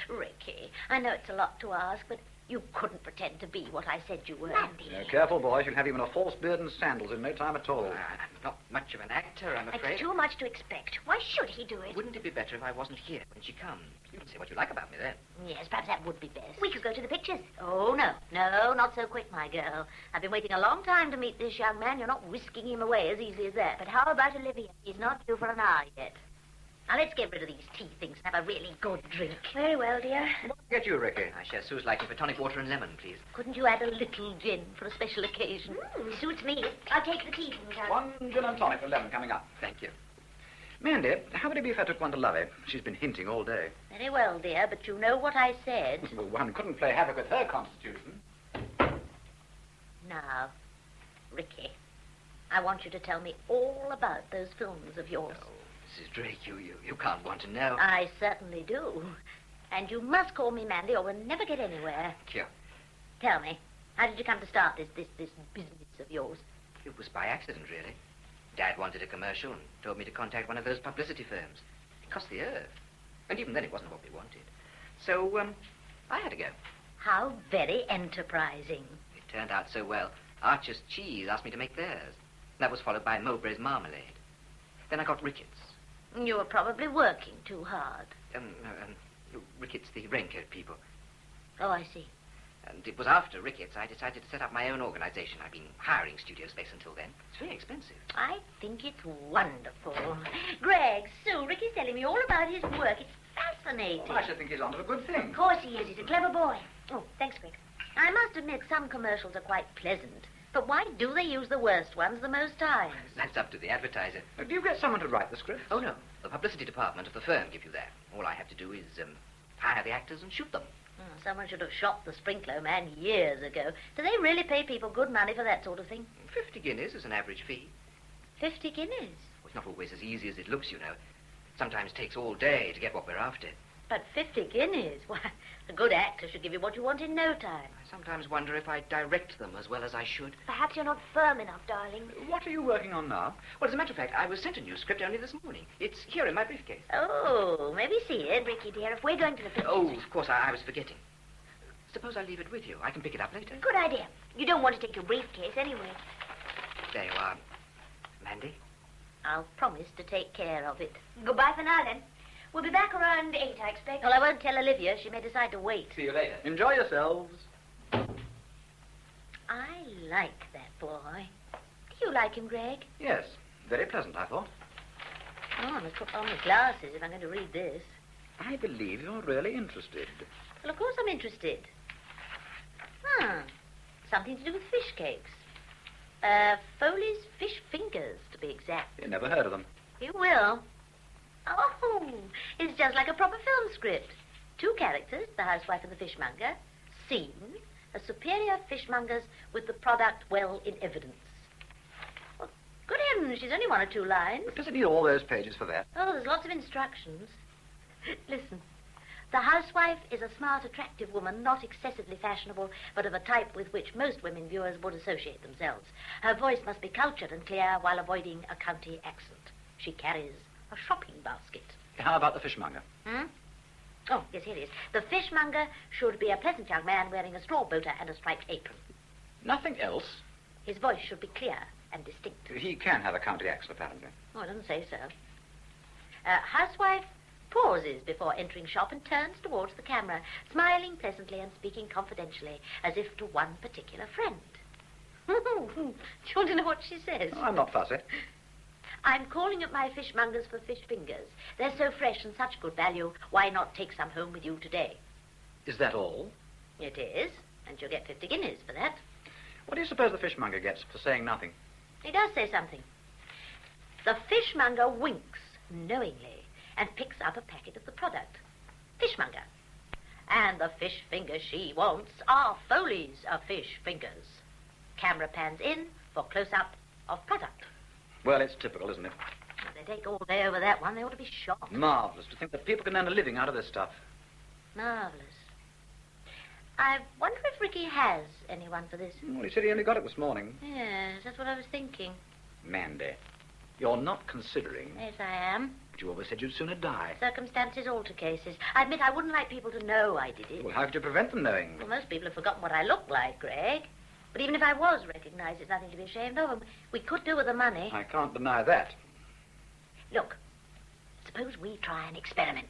Ricky, I know it's a lot to ask, but you couldn't pretend to be what I said you were. Mandy. Careful, boy. She'll have even a false beard and sandals in no time at all. I'm not much of an actor, I'm afraid. It's too much to expect. Why should he do it? Wouldn't it be better if I wasn't here when she comes? You can say what you like about me then. Yes, perhaps that would be best. We could go to the pictures. Oh, no, not so quick, my girl. I've been waiting a long time to meet this young man. You're not whisking him away as easily as that. But how about Olivia? He's not due for an hour yet. Now, let's get rid of these tea things and have a really good drink. Very well, dear. Get you, Ricky. I share Sue's liking for tonic water and lemon, please. Couldn't you add a little gin for a special occasion? Suits me. I'll take the tea things out. 1 gin and tonic for 11 coming up. Thank you. Mandy, how would it be if I took one to Lovey? She's been hinting all day. Very well, dear, but you know what I said. Well, one couldn't play havoc with her constitution. Now, Ricky, I want you to tell me all about those films of yours. Oh, Mrs. Drake, you can't want to know. I certainly do. And you must call me Mandy or we'll never get anywhere. Sure. Tell me, how did you come to start this business of yours? It was by accident, really. Dad wanted a commercial and told me to contact one of those publicity firms. It cost the earth. And even then it wasn't what we wanted. So, I had to go. How very enterprising. It turned out so well. Archer's Cheese asked me to make theirs. That was followed by Mowbray's Marmalade. Then I got Ricketts. You were probably working too hard. Ricketts, the raincoat people. Oh, I see. And it was after Ricketts I decided to set up my own organization. I've been hiring studio space until then. It's very expensive. I think it's wonderful. Greg, Sue, Ricky's telling me all about his work. It's fascinating. Well, I should think he's onto a good thing. Of course he is. He's a clever boy. Oh, thanks, Greg. I must admit some commercials are quite pleasant. But why do they use the worst ones the most times? That's up to the advertiser. Do you get someone to write the script? Oh, no. The publicity department of the firm give you that. All I have to do is hire the actors and shoot them. Someone should have shot the Sprinkler man years ago. Do they really pay people good money for that sort of thing? 50 guineas is an average fee. 50 guineas? Well, it's not always as easy as it looks, you know. It sometimes takes all day to get what we're after. But 50 guineas? Why, a good actor should give you what you want in no time. I sometimes wonder if I direct them as well as I should. Perhaps you're not firm enough, darling. What are you working on now? Well, as a matter of fact, I was sent a new script only this morning. It's here in my briefcase. Oh, maybe see it. Ricky, dear, if we're going to the pictures... Oh, of course, I was forgetting. Suppose I leave it with you. I can pick it up later. Good idea. You don't want to take your briefcase anyway. There you are. Mandy? I'll promise to take care of it. Goodbye for now, then. We'll be back around 8, I expect. Well, I won't tell Olivia. She may decide to wait. See you later. Enjoy yourselves. I like that boy. Do you like him, Greg? Yes, very pleasant, I thought. Oh, I must put on my glasses if I'm going to read this. I believe you're really interested. Well, of course I'm interested. Something to do with fish cakes. Foley's fish fingers, to be exact. You never heard of them. You will. Oh, it's just like a proper film script. 2 characters, the housewife and the fishmonger. Scene, a superior fishmonger's with the product well in evidence. Well, good heavens, she's only 1 or 2 lines. Does it need all those pages for that? Oh, there's lots of instructions. Listen. The housewife is a smart, attractive woman, not excessively fashionable, but of a type with which most women viewers would associate themselves. Her voice must be cultured and clear while avoiding a county accent. She carries a shopping basket. How about the fishmonger? Oh, yes, here it is. The fishmonger should be a pleasant young man wearing a straw boater and a striped apron. Nothing else? His voice should be clear and distinct. He can have a county accent, apparently. Oh, it doesn't say so. Housewife pauses before entering shop and turns towards the camera, smiling pleasantly and speaking confidentially, as if to one particular friend. Do you want to know what she says? Oh, I'm not fussy. I'm calling at my fishmonger's for fish fingers. They're so fresh and such good value, why not take some home with you today? Is that all? It is, and you'll get 50 guineas for that. What do you suppose the fishmonger gets for saying nothing? He does say something. The fishmonger winks knowingly and picks up a packet of the product. Fishmonger. And the fish fingers she wants are Foley's of fish fingers. Camera pans in for close-up of product. Well, it's typical, isn't it? If they take all day over that one, they ought to be shot. Marvellous to think that people can earn a living out of this stuff. Marvellous. I wonder if Ricky has anyone for this. Well, he said he only got it this morning. Yes, that's what I was thinking. Mandy, you're not considering. Yes, I am. But you always said you'd sooner die. Circumstances alter cases. I admit I wouldn't like people to know I did it. Well, how could you prevent them knowing? Well, most people have forgotten what I look like, Greg. But even if I was recognised, it's nothing to be ashamed of. We could do with the money. I can't deny that. Look, suppose we try an experiment.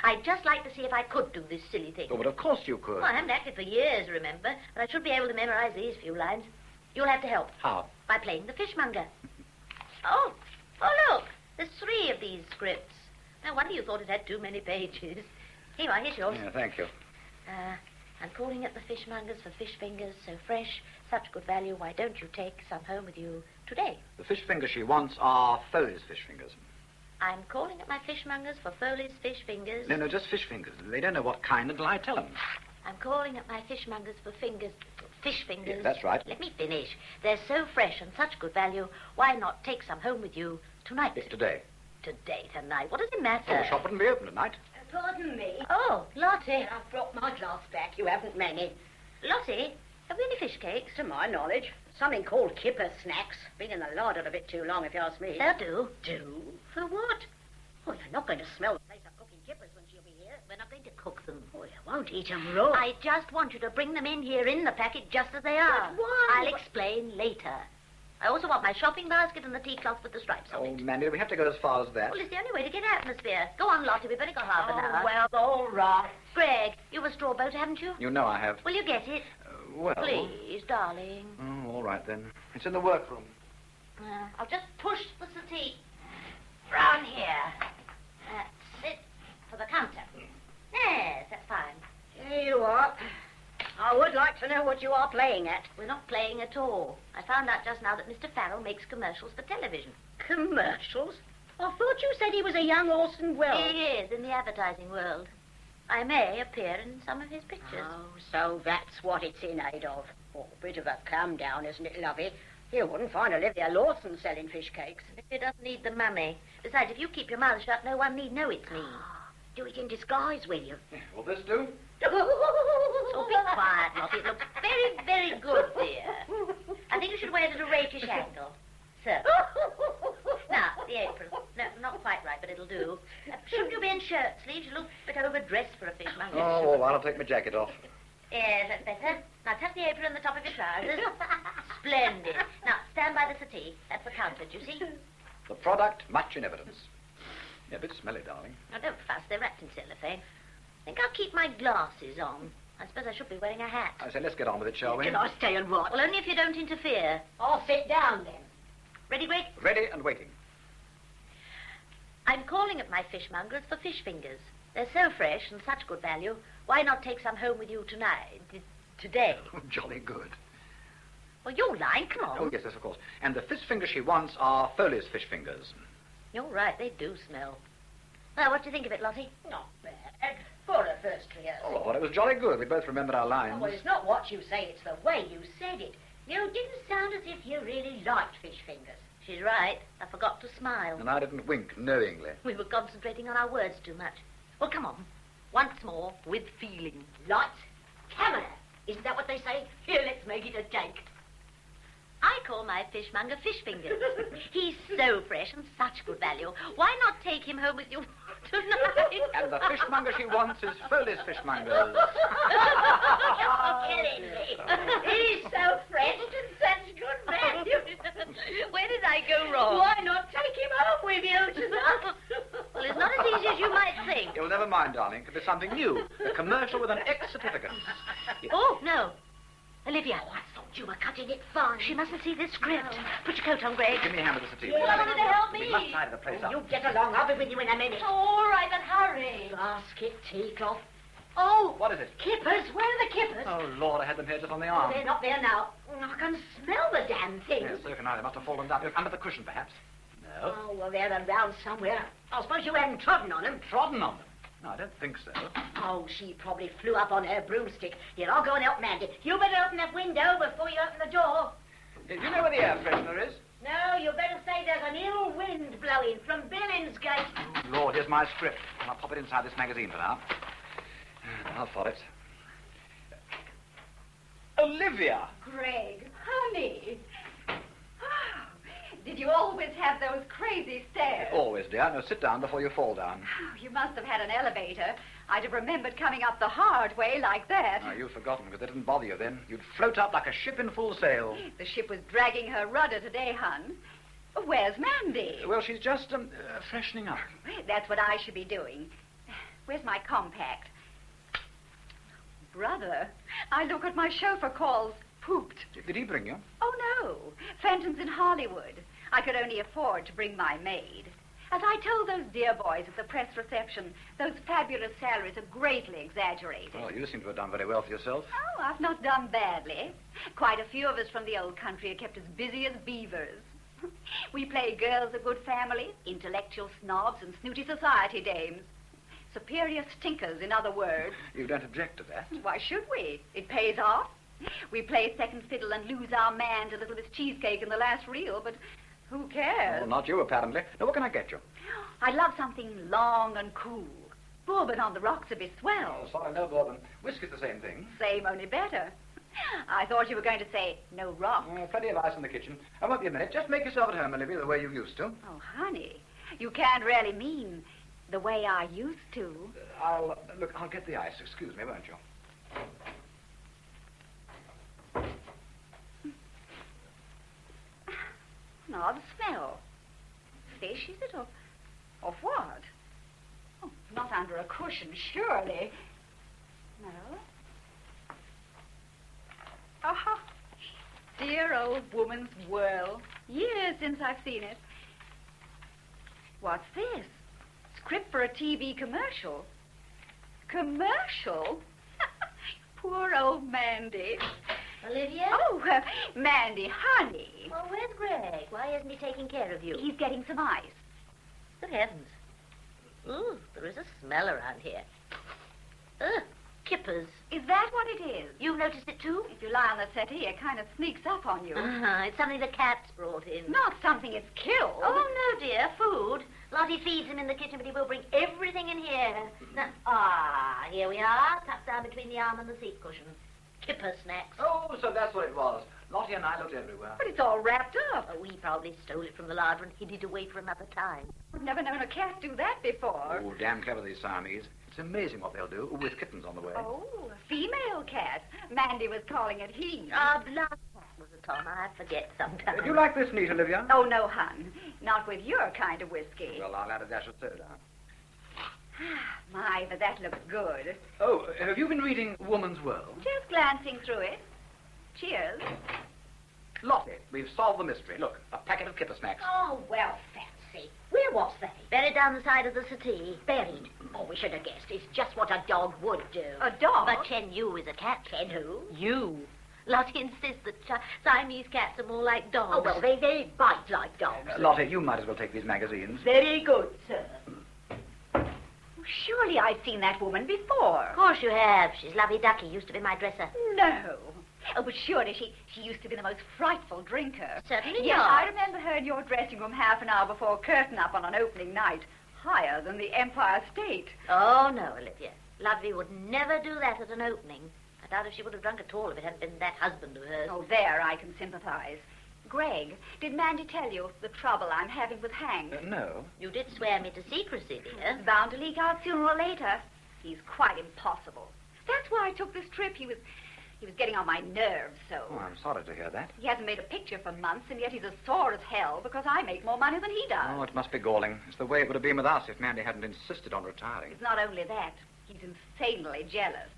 I'd just like to see if I could do this silly thing. Oh, but of course you could. Well, I haven't acted for years, remember, but I should be able to memorise these few lines. You'll have to help. How? By playing the fishmonger. Oh, look, there's 3 of these scripts. No wonder you thought it had too many pages. Here you are, here's yours. Yeah, thank you. I'm calling at the fishmonger's for fish fingers, so fresh, such good value. Why don't you take some home with you today? The fish fingers she wants are Foley's fish fingers. I'm calling at my fishmonger's for Foley's fish fingers. No, just fish fingers. They don't know what kind until I tell them. I'm calling at my fishmonger's for fish fingers. Yeah, that's right. Let me finish. They're so fresh and such good value. Why not take some home with you tonight? It's today. Tonight. What does it matter? Oh, the shop wouldn't be open tonight. Pardon me. Oh, Lottie. I've brought my glass back. You haven't many. Lottie, have we any fish cakes? To my knowledge. Something called kipper snacks. Been in the larder a bit too long, if you ask me. They'll do. Do? For what? Oh, you're not going to smell the place of cooking kippers when she'll be here. We're not going to cook them. Oh, you won't eat them raw. I just want you to bring them in here in the packet just as they are. But why? I'll explain later. I also want my shopping basket and the tea cloth with the stripes on Oh, it. Mandy, do we have to go as far as that? Well, it's the only way to get atmosphere. Go on, Lottie. We've only got half an hour. well, all right. Greg, you've a straw boat, haven't you? You know I have. Will you get it? Well... Please, darling. Oh, all right, then. It's in the workroom. I'll just push the settee round here. That's it. For the counter. Yes, that's fine. Here you are. I would like to know what you are playing at. We're not playing at all. I found out just now that Mr. Farrell makes commercials for television. Commercials? I thought you said he was a young Orson Welles. He is in the advertising world. I may appear in some of his pictures. Oh, so that's what it's in aid of. Oh, a bit of a come down, isn't it, lovey? You wouldn't find Olivia Lawson selling fish cakes. He doesn't need the money. Besides, if you keep your mouth shut, no one need know it's me. Do it in disguise, will you? Will this do? Oh, be quiet, Lottie. It looks very, very good, dear. I think you should wear it at a rakish angle. So. Now, the apron. No, not quite right, but it'll do. Shouldn't you be in shirt sleeves? You look a bit overdressed for a fishmonger. Oh, all right, I'll take my jacket off. Yes, that's better. Now, tuck the apron on the top of your trousers. Splendid. Now, stand by the settee. That's the counter, do you see? The product, much in evidence. Yeah, a bit smelly, darling. Now, don't fuss. They're wrapped in cellophane. I think I'll keep my glasses on. I suppose I should be wearing a hat. I say, let's get on with it, shall we? Can I stay and watch? Well, only if you don't interfere. I'll sit down then. Ready, Greg? Ready and waiting. I'm calling at my fishmonger's for fish fingers. They're so fresh and such good value. Why not take some home with you tonight? Today. Oh, jolly good. Well, your line, come on. Oh, yes, of course. And the fish fingers she wants are Foley's fish fingers. You're right, they do smell. Well, what do you think of it, Lottie? Not bad. For a first rehearsal. Oh, well, it was jolly good. We both remembered our lines. Oh, well, it's not what you say, it's the way you said it. You didn't sound as if you really liked fish fingers. She's right. I forgot to smile. And I didn't wink knowingly. We were concentrating on our words too much. Well, come on. Once more, with feeling. Lights, camera. Isn't that what they say? Here, let's make it a take. I call my fishmonger fish fingers. He's so fresh and such good value. Why not take him home with you tonight? And the fishmonger she wants is Foley's fishmongers. You're killing me. It is so fresh and such good value. Where did I go wrong? Why not take him home with you tonight? Well, it's not as as easy as you might think. You'll never mind, darling. It could be something new. A commercial with an X certificate. Oh, no. Olivia. Oh, I thought you were cutting it fine. She mustn't see this script. Put your coat on, Greg. Give me a hand with the settee. Yeah, wanted to help me. We must tidy the place up. You get along. I'll be with you in a minute. All right, but hurry. Basket, tea cloth. Oh, What is it? kippers. Where are the kippers? Oh, Lord, I had them here just on the Oh, arm. they're not there now. I can smell the damn things. Yes, so can I. They must have fallen down. Under the cushion, perhaps. No. Oh, well, they're around somewhere. I suppose you haven't trodden on them. Trodden on them? No, I don't think so. Oh, she probably flew up on her broomstick. Here, I'll go and help Mandy. You better open that window before you open the door. Do you know where the air freshener is? No, you better say there's an ill wind blowing from Billingsgate. Oh, Lord, here's my script. I'll pop it inside this magazine for now. I'll follow it. Olivia! Greg, honey. Did you always have those crazy stairs? Always, dear. Now sit down before you fall down. Oh, you must have had an elevator. I'd have remembered coming up the hard way like that. Oh, you've forgotten because they didn't bother you then. You'd float up like a ship in full sail. The ship was dragging her rudder today, hon. Where's Mandy? Well, she's just freshening up. That's what I should be doing. Where's my compact? Brother, I look at my chauffeur calls pooped. Did he bring you? Oh, no. Fenton's in Hollywood. I could only afford to bring my maid. As I told those dear boys at the press reception, those fabulous salaries are greatly exaggerated. Well, you seem to have done very well for yourself. Oh, I've not done badly. Quite a few of us from the old country are kept as busy as beavers. We play girls of good family, intellectual snobs, and snooty society dames. Superior stinkers, in other words. You don't object to that? Why should we? It pays off. We play second fiddle and lose our man to little Miss Cheesecake in the last reel, but who cares? Well, not you, apparently. Now, what can I get you? I'd love something long and cool. Bourbon on the rocks would be swell. Oh, sorry, no bourbon. Whiskey's the same thing. Same, only better. I thought you were going to say no rock. Plenty of ice in the kitchen. I won't be a minute. Just make yourself at home, Olivia, the way you used to. Oh, honey, you can't really mean the way I used to. I'll get the ice. Excuse me, won't you? An odd smell. Fish, is it? Or of what? Oh, not under a cushion, surely. No. Oh, dear old woman's whirl. Years since I've seen it. What's this? Script for a TV commercial. Commercial? Poor old Mandy. Olivia? Oh, Mandy, honey. Well, where's Greg? Why isn't he taking care of you? He's getting some ice. Good heavens. Ooh, there is a smell around here. Ugh, kippers. Is that what it is? You've noticed it too? If you lie on the settee, it kind of sneaks up on you. It's something the cat's brought in. Not something it's killed. Oh, no, dear. Food. Lottie feeds him in the kitchen, but he will bring everything in here. Now, here we are, tucked down between the arm and the seat cushion. Kipper snacks. Oh, so that's what it was. Lottie and I looked everywhere. But it's all wrapped up. Oh, we probably stole it from the larder and hid it away for another time. I've never known a cat do that before. Oh, damn clever, these Siamese. It's amazing what they'll do with kittens on the way. Oh, a female cat. Mandy was calling it he. Blood cat was it, Tom? I forget sometimes. Do you like this neat, Olivia? Oh, no, hun. Not with your kind of whiskey. Well, I'll add a dash of soda. My, but that looks good. Oh, have you been reading Woman's World? Just glancing through it. Cheers. Lottie, we've solved the mystery. Look, a packet of kipper snacks. Oh, well, fancy. Where was they? Buried down the side of the settee. Buried. Oh, we should have guessed. It's just what a dog would do. A dog? But Chen Yu is a cat. Ken who? You. Lottie insists that Siamese cats are more like dogs. Oh, well, they bite like dogs. Lottie, you might as well take these magazines. Very good, sir. Surely I've seen that woman before. Of course you have. She's Lovey Ducky. Used to be my dresser. No. Oh, but surely she used to be the most frightful drinker. Certainly Yes, not. I remember her in your dressing room half an hour before curtain up on an opening night. Higher than the Empire State. Oh, no, Olivia. Lovey would never do that at an opening. I doubt if she would have drunk at all if it hadn't been that husband of hers. Oh, there I can sympathize. Greg, did Mandy tell you the trouble I'm having with Hank? No. You did swear me to secrecy, dear. It's bound to leak out sooner or later. He's quite impossible. That's why I took this trip. He He was getting on my nerves so. Oh, I'm sorry to hear that. He hasn't made a picture for months, and yet he's as sore as hell because I make more money than he does. Oh, it must be galling. It's the way it would have been with us if Mandy hadn't insisted on retiring. It's not only that. He's insanely jealous.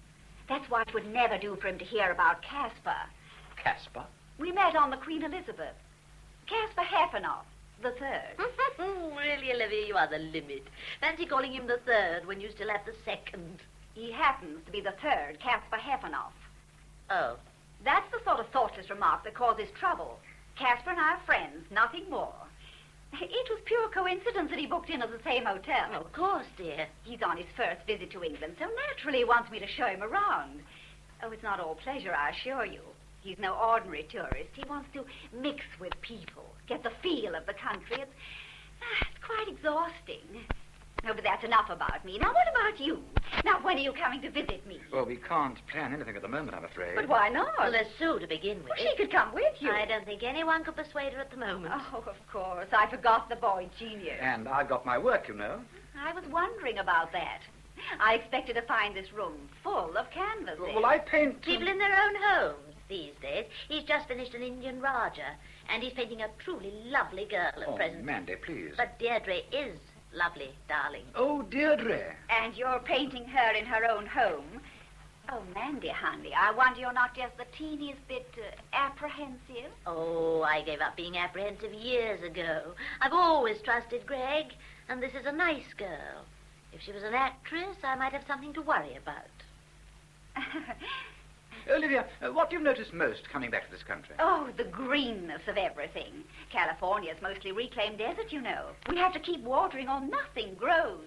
That's why it would never do for him to hear about Caspar. Caspar? We met on the Queen Elizabeth. Caspar Heffenoff, the third. Really, Olivia, you are the limit. Fancy calling him the third when you still have the second. He happens to be the third, Caspar Heffenoff. Oh. That's the sort of thoughtless remark that causes trouble. Caspar and I are friends, nothing more. It was pure coincidence that he booked in at the same hotel. Oh, of course, dear. He's on his first visit to England, so naturally he wants me to show him around. Oh, it's not all pleasure, I assure you. He's no ordinary tourist. He wants to mix with people, get the feel of the country. It's quite exhausting. No, but that's enough about me. Now, what about you? Now, when are you coming to visit me? Well, we can't plan anything at the moment, I'm afraid. But why not? Well, there's Sue to begin with. Well, she could come with you. I don't think anyone could persuade her at the moment. Oh, of course. I forgot the boy genius. And I've got my work, you know. I was wondering about that. I expected to find this room full of canvases. Well, I paint... People in their own homes these days. He's just finished an Indian Raja, and he's painting a truly lovely girl at present. Mandy, please. But Deirdre is lovely, darling. Oh, Deirdre. And you're painting her in her own home. Oh, Mandy, honey, I wonder you're not just the teeniest bit apprehensive. Oh, I gave up being apprehensive years ago. I've always trusted Greg, and this is a nice girl. If she was an actress, I might have something to worry about. Olivia, what do you notice most coming back to this country? Oh, the greenness of everything. California's mostly reclaimed desert, you know. We have to keep watering or nothing grows.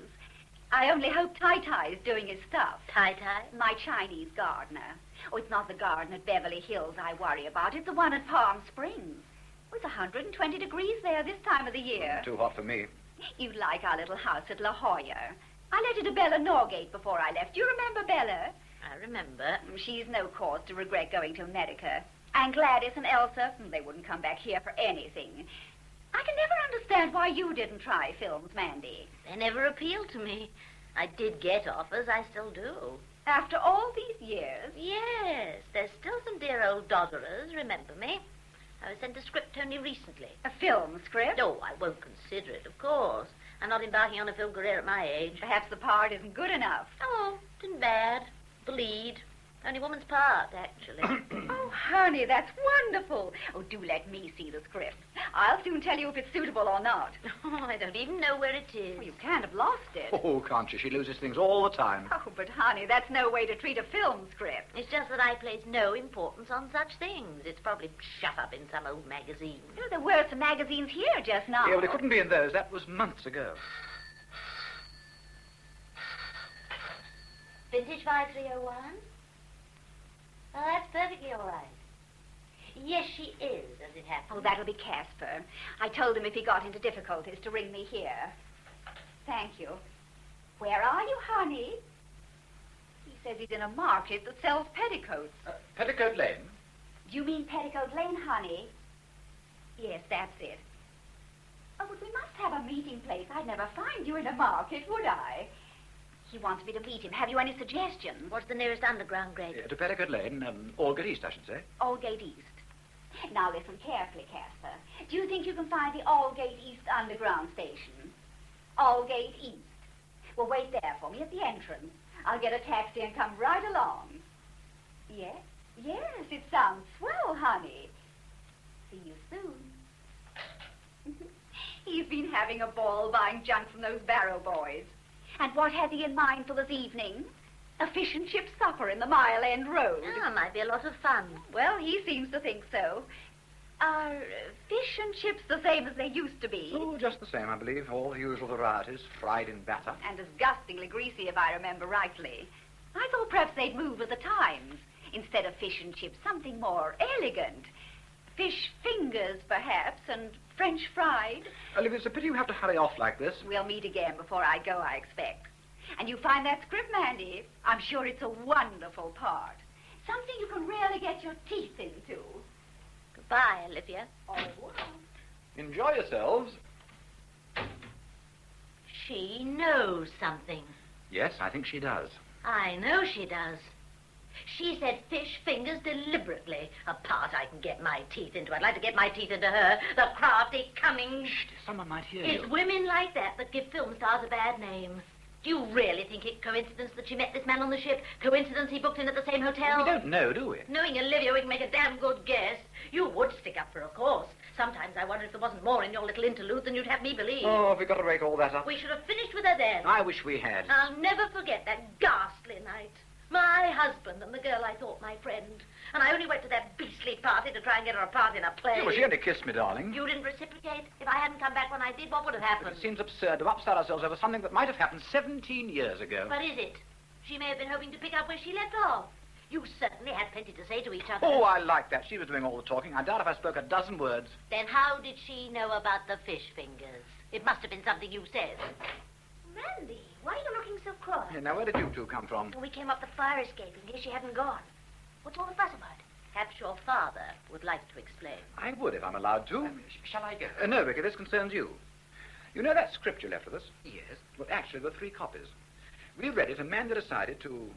I only hope Tai-Tai's doing his stuff. Tai-Tai? My Chinese gardener. Oh, it's not the garden at Beverly Hills I worry about. It's the one at Palm Springs. Oh, it's 120 degrees there this time of the year. Too hot for me. You'd like our little house at La Jolla. I let it to Bella Norgate before I left. Do you remember Bella? I remember. She's no cause to regret going to America. And Gladys and Elsa, they wouldn't come back here for anything. I can never understand why you didn't try films, Mandy. They never appealed to me. I did get offers, I still do. After all these years? Yes, there's still some dear old dodderers, remember me. I was sent a script only recently. A film script? No, I won't consider it, of course. I'm not embarking on a film career at my age. Perhaps the part isn't good enough. Oh, didn't bad. The lead. Only woman's part, actually. Oh, honey, that's wonderful. Oh, do let me see the script. I'll soon tell you if it's suitable or not. Oh, I don't even know where it is. Well, you can't have lost it. Oh, can't you? She loses things all the time. Oh, but, honey, that's no way to treat a film script. It's just that I place no importance on such things. It's probably shut up in some old magazine. You know, there were some magazines here just now. Yeah, well, it couldn't be in those. That was months ago. Vintage 5301? Oh, that's perfectly all right. Yes, she is, as it happens. Oh, that'll be Caspar. I told him if he got into difficulties to ring me here. Thank you. Where are you, honey? He says he's in a market that sells petticoats. Petticoat Lane? Do you mean Petticoat Lane, honey? Yes, that's it. Oh, but we must have a meeting place. I'd never find you in a market, would I? He wants me to meet him. Have you any suggestions? What's the nearest underground, Greg? To Petticoat Lane, Aldgate East, I should say. Aldgate East. Now listen carefully, Caspar. Do you think you can find the Aldgate East underground station? Aldgate East. Well, wait there for me at the entrance. I'll get a taxi and come right along. Yes? Yes, it sounds swell, honey. See you soon. He's been having a ball buying junk from those Barrow boys. And what has he in mind for this evening? A fish and chip supper in the Mile End Road. Oh, might be a lot of fun. Well, he seems to think so. Are fish and chips the same as they used to be? Oh, just the same, I believe. All the usual varieties, fried in batter. And disgustingly greasy, if I remember rightly. I thought perhaps they'd move with the times. Instead of fish and chips, something more elegant. Fish fingers, perhaps, and French fried. Olivia, it's a pity you have to hurry off like this. We'll meet again before I go, I expect. And you find that script, Mandy? I'm sure it's a wonderful part. Something you can really get your teeth into. Goodbye, Olivia. Au revoir. Enjoy yourselves. She knows something. Yes, I think she does. I know she does. She said fish fingers deliberately. A part I can get my teeth into. I'd like to get my teeth into her. The crafty, cunning... Shh, someone might hear you. It's women like that give film stars a bad name. Do you really think it coincidence that she met this man on the ship? Coincidence he booked in at the same hotel? We don't know, do we? Knowing Olivia, we can make a damn good guess. You would stick up for a course. Sometimes I wonder if there wasn't more in your little interlude than you'd have me believe. Oh, have we got to rake all that up? We should have finished with her then. I wish we had. I'll never forget that ghastly night. My husband and the girl I thought my friend. And I only went to that beastly party to try and get her a part in a play. Yeah, well, she only kissed me, darling. You didn't reciprocate? If I hadn't come back when I did, what would have happened? It seems absurd to upset ourselves over something that might have happened 17 years ago. What is it? She may have been hoping to pick up where she left off. You certainly had plenty to say to each other. Oh, I like that. She was doing all the talking. I doubt if I spoke a dozen words. Then how did she know about the fish fingers? It must have been something you said. Randy, why are you looking so cross? Yeah, now, where did you two come from? We came up the fire escape in case she hadn't gone. What's all the fuss about? Perhaps your father would like to explain. I would if I'm allowed to. Shall I go? No, Ricky, this concerns you. You know that script you left with us? Yes. Well, actually, there were 3 copies. We read it, and Mandy decided to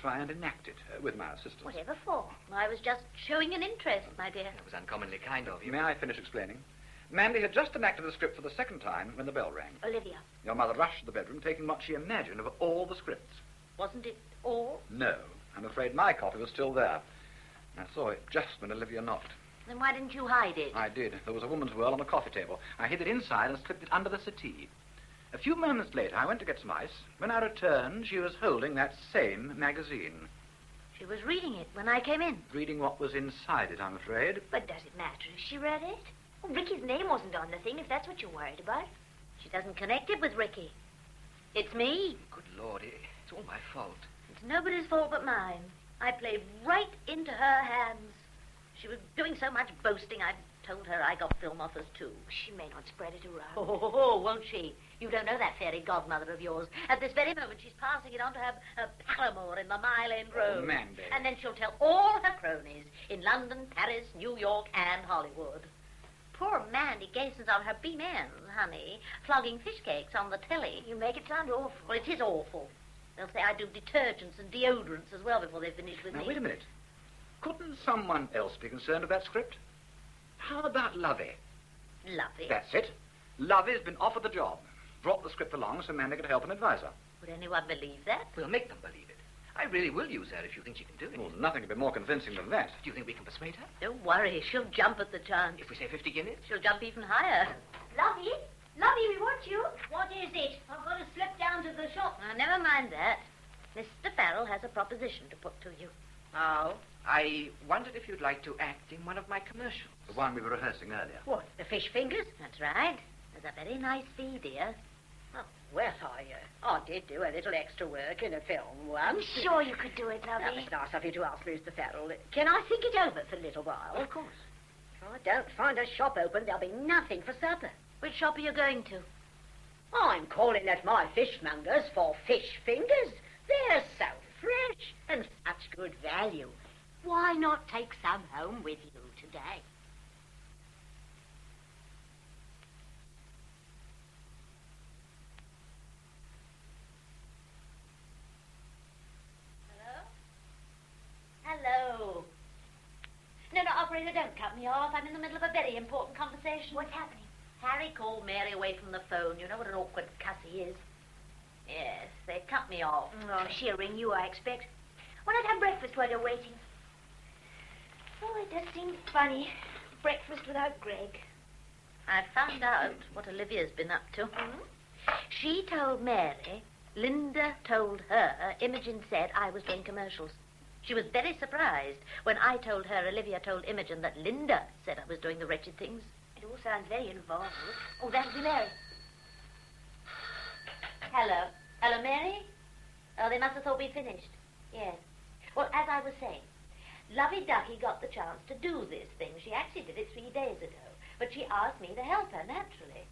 try and enact it with my assistance. Whatever for? I was just showing an interest, my dear. That was uncommonly kind of you. May I finish explaining? Mandy had just enacted the script for the second time when the bell rang. Olivia. Your mother rushed to the bedroom, taking what she imagined of all the scripts. Wasn't it all? No, I'm afraid my copy was still there. I saw it just when Olivia knocked. Then why didn't you hide it? I did. There was a woman's whirl on the coffee table. I hid it inside and slipped it under the settee. A few moments later, I went to get some ice. When I returned, she was holding that same magazine. She was reading it when I came in. Reading what was inside it, I'm afraid. But does it matter if she read it? Well, Ricky's name wasn't on the thing, if that's what you're worried about. She doesn't connect it with Ricky. It's me. Good Lord, it's all my fault. It's nobody's fault but mine. I played right into her hands. She was doing so much boasting, I told her I got film offers too. She may not spread it around. Oh, won't she? You don't know that fairy godmother of yours. At this very moment, she's passing it on to her paramour in the Mile End Road. Oh, Mandy. And then she'll tell all her cronies in London, Paris, New York, and Hollywood. Poor Mandy gazes on her beam ends, honey, flogging fish cakes on the telly. You make it sound awful. Well, it is awful. They'll say I do detergents and deodorants as well before they finish with Now, me. wait a minute. Couldn't someone else be concerned with that script? How about Lovey? Lovely. That's it. Lovey's been offered the job. Brought the script along so Mandy could help and advise her. Would anyone believe that? We'll make them believe it. I really will use her if you think she can do it. Well, nothing could be more convincing than that. Do you think we can persuade her? Don't worry, she'll jump at the chance. If we say 50 guineas? She'll jump even higher. Lovey? Lovey, we want you. What is it? I've got to slip down to the shop. Now, never mind that. Mr. Farrell has a proposition to put to you. Oh? I wondered if you'd like to act in one of my commercials. The one we were rehearsing earlier. What, the fish fingers? That's right. There's a very nice fee, dear. Oh, well, I did do a little extra work in a film once. I'm sure you could do it, That Lovey. was nice of you to ask, Mr. Farrell. Can I think it over for a little while? Of course. If I don't find a shop open, there'll be nothing for supper. Which shop are you going to? I'm calling at my fishmonger's for fish fingers. They're so fresh and such good value. Why not take some home with you today? Hello. No, operator, don't cut me off. I'm in the middle of a very important conversation. What's happening? Harry called Mary away from the phone. You know what an awkward cuss he is. Yes, they cut me off. Oh, she'll ring you, I expect. Why not have breakfast while you're waiting? Oh, it does seem funny. Breakfast without Greg. I found out what Olivia's been up to. She told Mary, Linda told her, Imogen said I was doing commercials. She was very surprised when I told her Olivia told Imogen that Linda said I was doing the wretched things. It all sounds very involved. Oh, that'll be Mary. Hello. Hello, Mary? Oh, they must have thought we'd finished. Yes. Well, as I was saying, Lovey Ducky got the chance to do this thing. She actually did it 3 days ago. But she asked me to help her, naturally.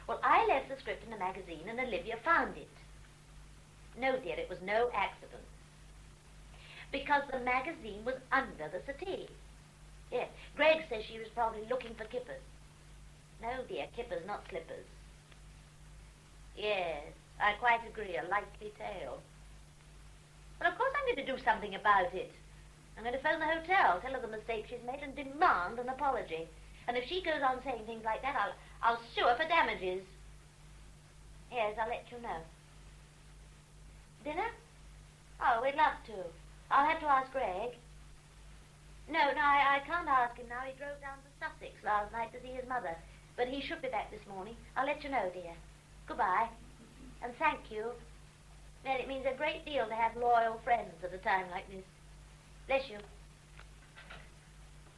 Well, I left the script in a magazine and Olivia found it. No, dear, it was no accident. Because the magazine was under the settee. Yes. Greg says she was probably looking for kippers. No, dear, kippers, not slippers. Yes, I quite agree, a likely tale. But of course I'm going to do something about it. I'm going to phone the hotel, tell her the mistake she's made, and demand an apology. And if she goes on saying things like that, I'll sue her for damages. Yes, I'll let you know. Dinner? Oh, we'd love to. I'll have to ask Greg. No, I can't ask him now. He drove down to Sussex last night to see his mother. But he should be back this morning. I'll let you know, dear. Goodbye. And thank you. Well, it means a great deal to have loyal friends at a time like this. Bless you.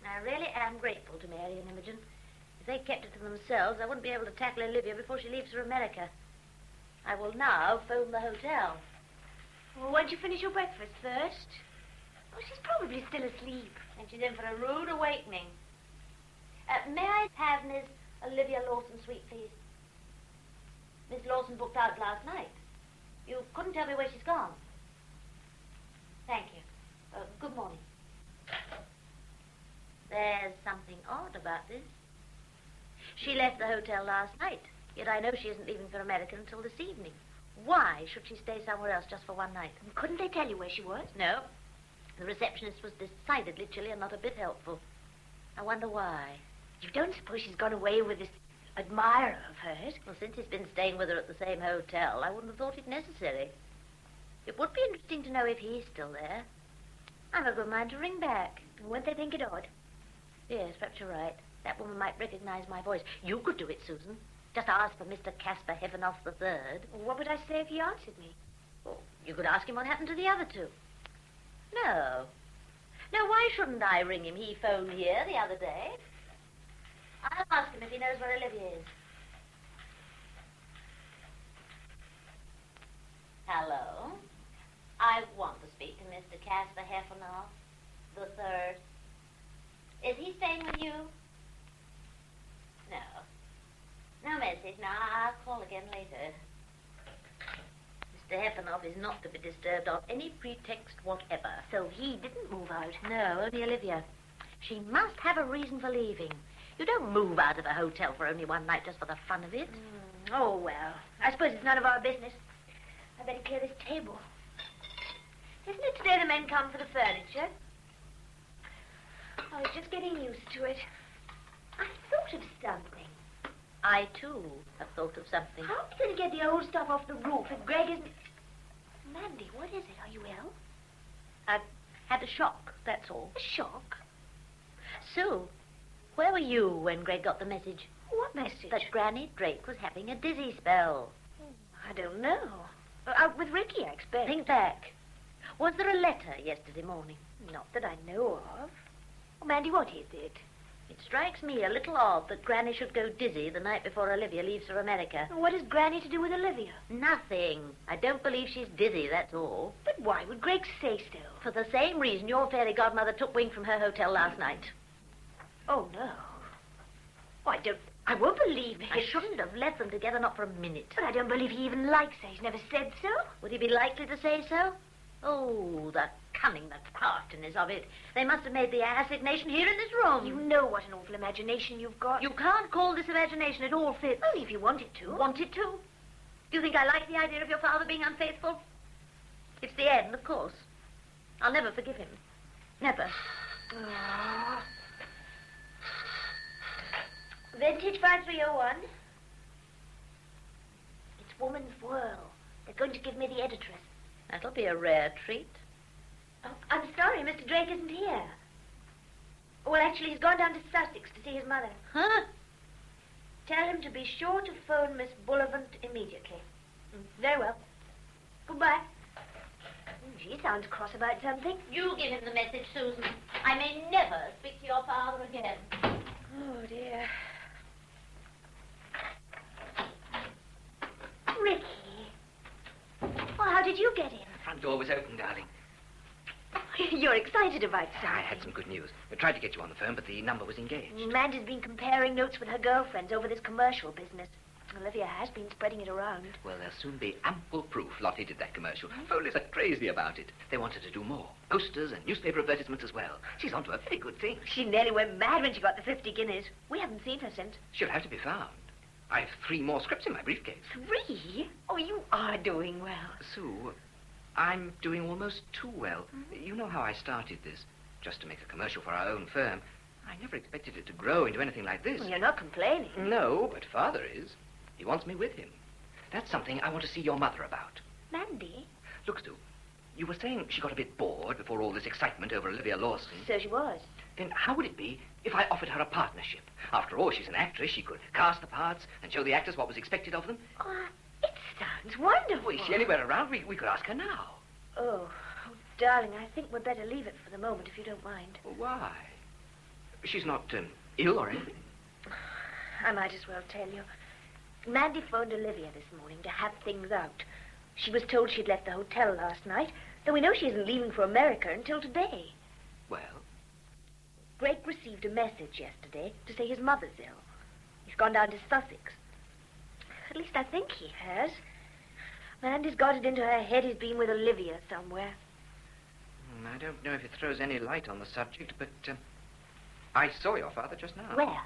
I really am grateful to Mary and Imogen. If they kept it to themselves, I wouldn't be able to tackle Olivia before she leaves for America. I will now phone the hotel. Well, won't you finish your breakfast first? Oh, she's probably still asleep. And she's in for a rude awakening. May I have Miss Olivia Lawson, sweet, please? Miss Lawson booked out last night. You couldn't tell me where she's gone. Thank you. Good morning. There's something odd about this. She left the hotel last night, yet I know she isn't leaving for America until this evening. Why should she stay somewhere else just for one night? Couldn't they tell you where she was? No. The receptionist was decidedly chilly and not a bit helpful. I wonder why. You don't suppose she's gone away with this admirer of hers? Well, since he's been staying with her at the same hotel, I wouldn't have thought it necessary. It would be interesting to know if he's still there. I've a good mind to ring back. Won't they think it odd? Yes, perhaps you're right. That woman might recognize my voice. You could do it, Susan. Just ask for Mr. Caspar Heavenoff III. What would I say if he answered me? Oh, you could ask him what happened to the other two. No. No, why shouldn't I ring him? He phoned here the other day. I'll ask him if he knows where Olivia is. Hello. I want to speak to Mr. Caspar Heavenoff III. Is he staying with you? No. No message. Now, I'll call again later. Mr. Heavenoff is not to be disturbed on any pretext whatever. So he didn't move out? No, only Olivia. She must have a reason for leaving. You don't move out of a hotel for only one night just for the fun of it. Oh, well. I suppose it's none of our business. I better clear this table. Isn't it today the men come for the furniture? I was just getting used to it. I thought of something. I, too, have thought of something. How are we going to get the old stuff off the roof if Greg isn't... Mandy, what is it? Are you ill? I've had a shock, that's all. A shock? Sue, where were you when Greg got the message? What message? That Granny Drake was having a dizzy spell. I don't know. Out with Ricky, I expect. Think back. Was there a letter yesterday morning? Not that I know of. Oh, Mandy, what is it? It strikes me a little odd that Granny should go dizzy the night before Olivia leaves for America. What has Granny to do with Olivia? Nothing. I don't believe she's dizzy, that's all. But why would Greg say so? For the same reason your fairy godmother took wing from her hotel last night. Oh, no. Oh, I won't believe it. I shouldn't have left them together, not for a minute. But I don't believe he even likes her. He's never said so. Would he be likely to say so? Oh, the cunning, the craftiness of it. They must have made the assignation here in this room. You know what an awful imagination you've got. You can't call this imagination. It all fits. Only if you wanted to. Wanted to? Do you think I like the idea of your father being unfaithful? It's the end, of course. I'll never forgive him. Never. Oh. Vintage 5301. It's Woman's Whirl. They're going to give me the editress. That'll be a rare treat. Oh, I'm sorry, Mr. Drake isn't here. Well, actually, he's gone down to Sussex to see his mother. Huh? Tell him to be sure to phone Miss Bullivant immediately. Very well. Goodbye. She sounds cross about something. You give him the message, Susan. I may never speak to your father again. Oh, dear. Ricky. Well, how did you get in? The front door was open, darling. You're excited about I something. had some good news. I tried to get you on the phone, but the number was engaged. Mandy's been comparing notes with her girlfriends over this commercial business. Olivia has been spreading it around. Well, there'll soon be ample proof Lottie did that commercial. Foley's are crazy about it. They wanted to do more. Posters and newspaper advertisements as well. She's onto a very good thing. She nearly went mad when she got the 50 guineas. We haven't seen her since. She'll have to be found. I've 3 more scripts in my briefcase. 3? Oh, you are doing well. Sue, I'm doing almost too well. You know how I started this. just to make a commercial for our own firm. I never expected it to grow into anything like this. Well, you're not complaining. No, but Father is. He wants me with him. That's something I want to see your mother about. Mandy? Look, Sue, you were saying she got a bit bored before all this excitement over Olivia Lawson. So she was. Then how would it be if I offered her a partnership? After all, she's an actress. She could cast the parts and show the actors what was expected of them. Oh, it sounds wonderful. Well, is she anywhere around? We could ask her now. Oh, darling, I think we'd better leave it for the moment, if you don't mind. Well, why? She's not ill or anything. I might as well tell you. Mandy phoned Olivia this morning to have things out. She was told she'd left the hotel last night, though we know she isn't leaving for America until today. Well? Greg received a message yesterday to say his mother's ill. He's gone down to Sussex. At least I think he has. Mandy's got it into her head he's been with Olivia somewhere. I don't know if it throws any light on the subject, but I saw your father just now. Where?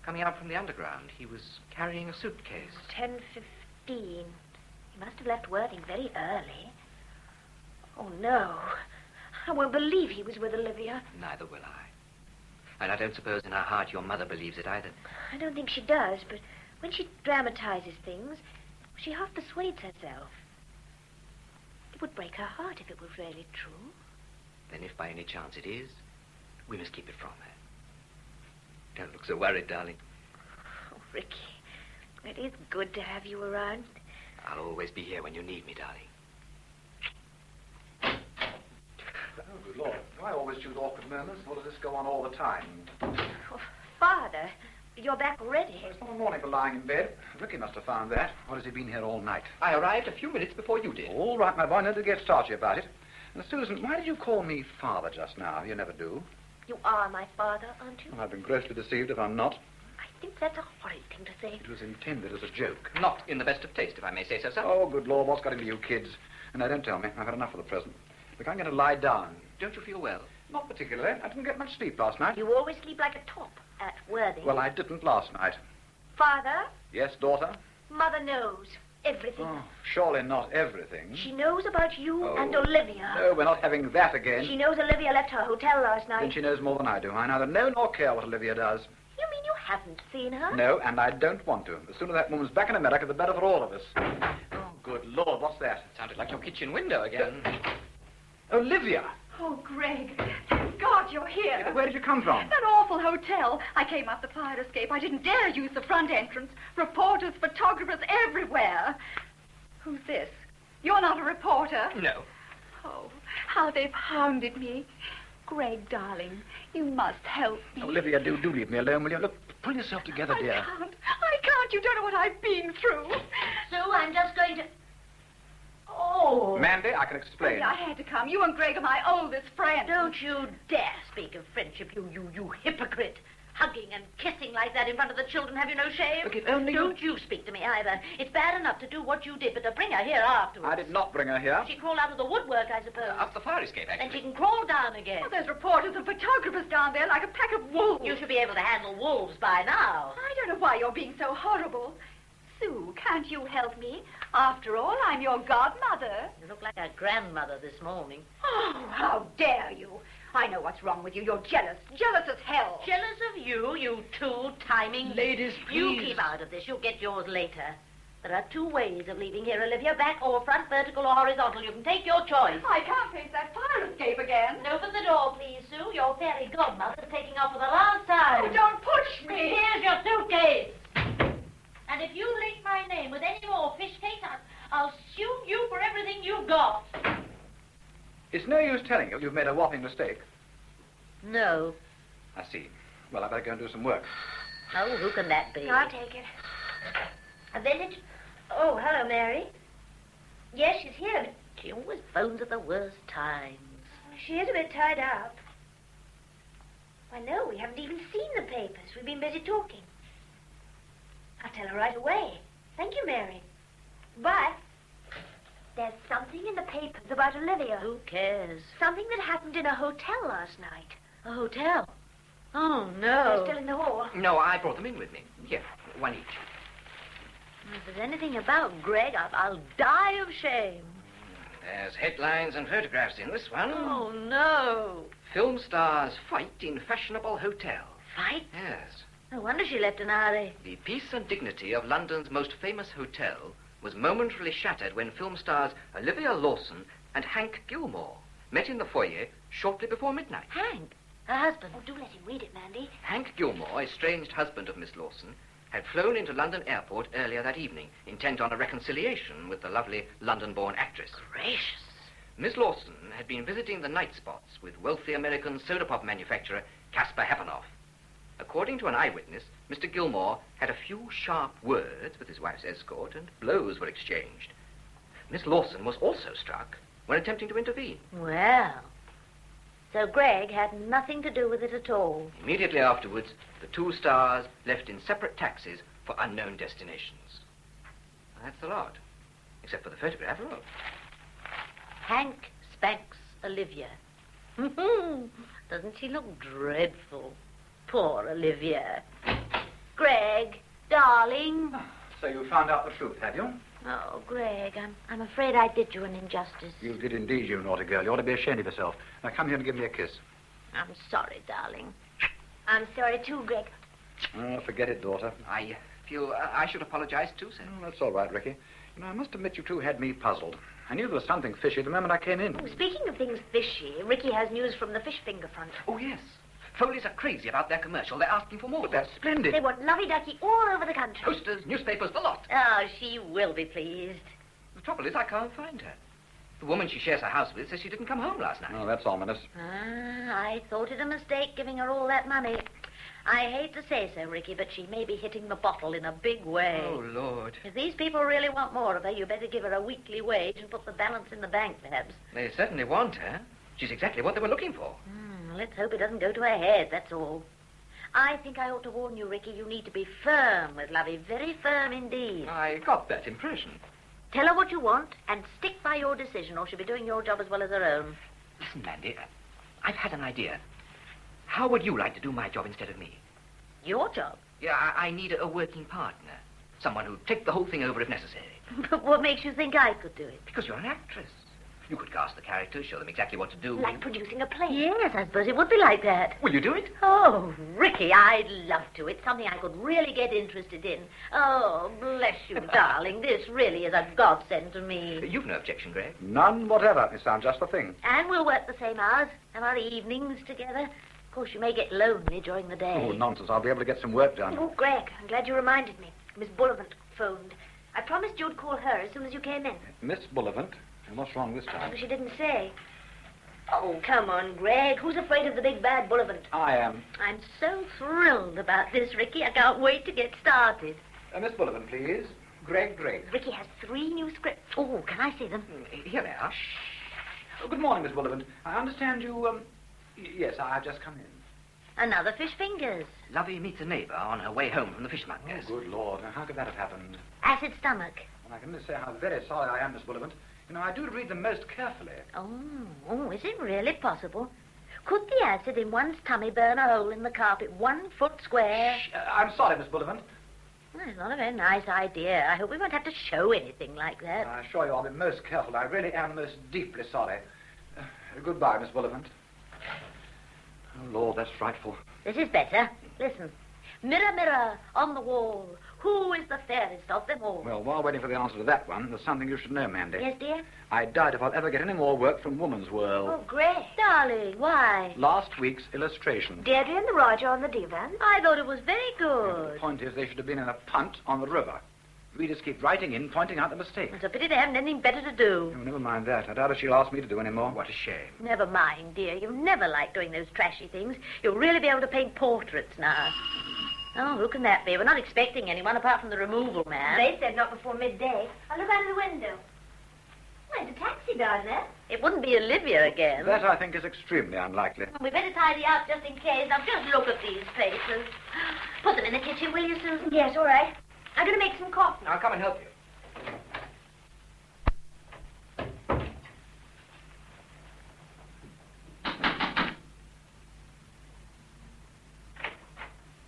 Coming out from the underground. He was carrying a suitcase. 10:15. He must have left Worthing very early. Oh, no. I won't believe he was with Olivia. Neither will I. And I don't suppose in her heart your mother believes it either. I don't think she does, but when she dramatizes things, she half persuades herself. It would break her heart if it were really true. Then if by any chance it is, we must keep it from her. Don't look so worried, darling. Oh, Ricky, it is good to have you around. I'll always be here when you need me, darling. Oh, good Lord. I always choose awkward moments. Or does this go on all the time? Oh, Father, you're back already. Well, it's not a morning for lying in bed. Ricky must have found that. Or has he been here all night? I arrived a few minutes before you did. All right, my boy. No to get starchy about it. And Susan, why did you call me father just now? You never do. You are my father, aren't you? Well, I've been grossly deceived if I'm not. I think that's a horrid thing to say. It was intended as a joke. Not in the best of taste, if I may say so, sir. Oh, good Lord, what's got into you kids? No, don't tell me. I've had enough for the present. Look, I'm going to lie down. Don't you feel well? Not particularly. I didn't get much sleep last night. You always sleep like a top at Worthing. Well, I didn't last night. Father, Yes, daughter? Mother knows everything. Oh, surely not everything. She knows about you Oh, and Olivia. No, we're not having that again. She knows Olivia left her hotel last night. Then she knows more than I do. I neither know nor care what Olivia does. You mean you haven't seen her? No, and I don't want to. The sooner that woman's back in America, the better for all of us. Oh, good Lord, what's that? Sounded like your kitchen window again. Olivia! Oh, Greg, thank God you're here. Where did you come from? That awful hotel. I came up the fire escape. I didn't dare use the front entrance. Reporters, photographers everywhere. Who's this? You're not a reporter? No. Oh, how they've hounded me. Greg, darling, you must help me. Olivia, do leave me alone, will you? Look, pull yourself together, dear. I can't. You don't know what I've been through. Sue, I'm just going to... Oh. Mandy, I can explain. I had to come. You and Greg are my oldest friends. Don't you dare speak of friendship, you hypocrite. Hugging and kissing like that in front of the children, have you no shame? Look, if only Don't you speak to me either. It's bad enough to do what you did, but to bring her here afterwards. I did not bring her here. She crawled out of the woodwork, I suppose. Up the fire escape, And actually. she can crawl down again. Well, there's reporters and photographers down there like a pack of wolves. You should be able to handle wolves by now. I don't know why you're being so horrible. Sue, can't you help me? After all, I'm your godmother. You look like a grandmother this morning. Oh, how dare you? I know what's wrong with you. You're jealous. Jealous as hell. Jealous of you, you two-timing... Ladies, You please. keep out of this. You'll get yours later. There are two ways of leaving here, Olivia. Back or front, vertical or horizontal. You can take your choice. I can't face that fire escape again. Open the door, please, Sue. Your fairy godmother's taking off for the last time. Oh, don't push me. Here's your suitcase. And if you link my name with any more fish cakes, I'll sue you for everything you've got. It's no use telling you you've made a whopping mistake. No. I see. Well, I better go and do some work. Oh, who can that be? I'll take it. A village? Oh, hello, Mary. Yes, she's here, but She always phones at the worst times. she is a bit tied up. Why, no, we haven't even seen the papers. We've been busy talking. I'll tell her right away. Thank you, Mary. But there's something in the papers about Olivia. Who cares? Something that happened in a hotel last night. A hotel? Oh, They're no. still in the hall. No, I brought them in with me. Here, one each. If there's anything about Greg, I'll die of shame. There's headlines and photographs in this one. Oh, no. Film stars fight in fashionable hotel. Fight? Yes. No wonder she left in a hurry. The peace and dignity of London's most famous hotel was momentarily shattered when film stars Olivia Lawson and Hank Gilmore met in the foyer shortly before midnight. Hank, her husband. Oh, do let him read it, Mandy. Hank Gilmore, estranged husband of Miss Lawson, had flown into London airport earlier that evening, intent on a reconciliation with the lovely London-born actress. Gracious. Miss Lawson had been visiting the night spots with wealthy American soda pop manufacturer Caspar Heffenoff. According to an eyewitness, Mr. Gilmore had a few sharp words with his wife's escort, and blows were exchanged. Miss Lawson was also struck when attempting to intervene. Well, so Greg had nothing to do with it at all. Immediately afterwards, the two stars left in separate taxis for unknown destinations. That's the lot. Except for the photograph. Look. Hank spanks Olivia. Doesn't she look dreadful? Poor Olivia. Greg, darling. So you found out the truth, have you? Oh, Greg, I'm afraid I did you an injustice. You did indeed, you naughty girl. You ought to be ashamed of yourself. Now come here and give me a kiss. I'm sorry, darling. I'm sorry too, Greg. Oh, forget it, daughter. I feel I should apologize too, sir. Oh, that's all right, Ricky. You know, I must admit you two had me puzzled. I knew there was something fishy the moment I came in. Oh, speaking of things fishy, Ricky has news from the fish finger front. Oh, yes. Foley's are crazy about their commercial. They're asking for more. But that's splendid. They want lovey-dovey all over the country. Posters, newspapers, the lot. Oh, she will be pleased. The trouble is I can't find her. The woman she shares her house with says she didn't come home last night. Oh, that's ominous. I thought it a mistake giving her all that money. I hate to say so, Ricky, but she may be hitting the bottle in a big way. Oh, Lord. If these people really want more of her, you better give her a weekly wage and put the balance in the bank, perhaps. They certainly want her. She's exactly what they were looking for. Let's hope it doesn't go to her head, that's all. I think I ought to warn you, Ricky, you need to be firm with Lovey, very firm indeed. I got that impression. Tell her what you want and stick by your decision, or she'll be doing your job as well as her own. Listen, Mandy, I've had an idea. How would you like to do my job instead of me? Your job? Yeah, I need a working partner. Someone who'd take the whole thing over if necessary. But what makes you think I could do it? Because you're an actress. You could cast the characters, show them exactly what to do. Like producing a play. Yes, I suppose it would be like that. Will you do it? Oh, Ricky, I'd love to. It's something I could really get interested in. Oh, bless you, darling. This really is a godsend to me. You've no objection, Greg. None whatever. It sounds just the thing. And we'll work the same hours, have our evenings together. Of course, you may get lonely during the day. Oh, nonsense. I'll be able to get some work done. Oh, Greg, I'm glad you reminded me. Miss Bullivant phoned. I promised you'd call her as soon as you came in. Miss Bullivant? And what's wrong this time? But she didn't say. Oh, come on, Greg. Who's afraid of the big bad Bullivant? I am. I'm so thrilled about this, Ricky. I can't wait to get started. Miss Bullivant, please. Greg. Ricky has 3 new scripts. Oh, can I see them? Here they are. Oh, good morning, Miss Bullivant. I understand you, yes, I've just come in. Another fish fingers. Lovey meets a neighbour on her way home from the fishmonger's. Oh, good Lord. Now, how could that have happened? Acid stomach. Well, I can only say how very sorry I am, Miss Bullivant. You know, I do read them most carefully. Oh, is it really possible? Could the acid in one's tummy burn a hole in the carpet 1 foot square? Shh, I'm sorry, Miss Bullivant. Well, it's not a very nice idea. I hope we won't have to show anything like that. I assure you I'll be most careful. I really am most deeply sorry. Goodbye, Miss Bullivant. Oh, Lord, that's frightful. This is better. Listen. Mirror, mirror on the wall, who is the fairest of them all? Well, while waiting for the answer to that one, there's something you should know, Mandy. Yes, dear? I doubt if I'll ever get any more work from Woman's World. Oh, Greg. Darling, why? Last week's illustration. Deirdre and the Roger on the divan. I thought it was very The good. point is they should have been in a punt on the river. Readers keep writing in, pointing out the mistake. It's a pity they haven't anything better to do. Oh, never mind that. I doubt if she'll ask me to do any more. What a shame. Never mind, dear. You never like doing those trashy things. You'll really be able to paint portraits now. Oh, who can that be? We're not expecting anyone apart from the removal man. They said not before midday. I look out of the window. There's a taxi down there. It wouldn't be Olivia again. That, I think, is extremely unlikely. We better tidy up just in case. Now, just look at these papers. Put them in the kitchen, will you, Susan? Yes, all right. I'm going to make some coffee. I'll come and help you.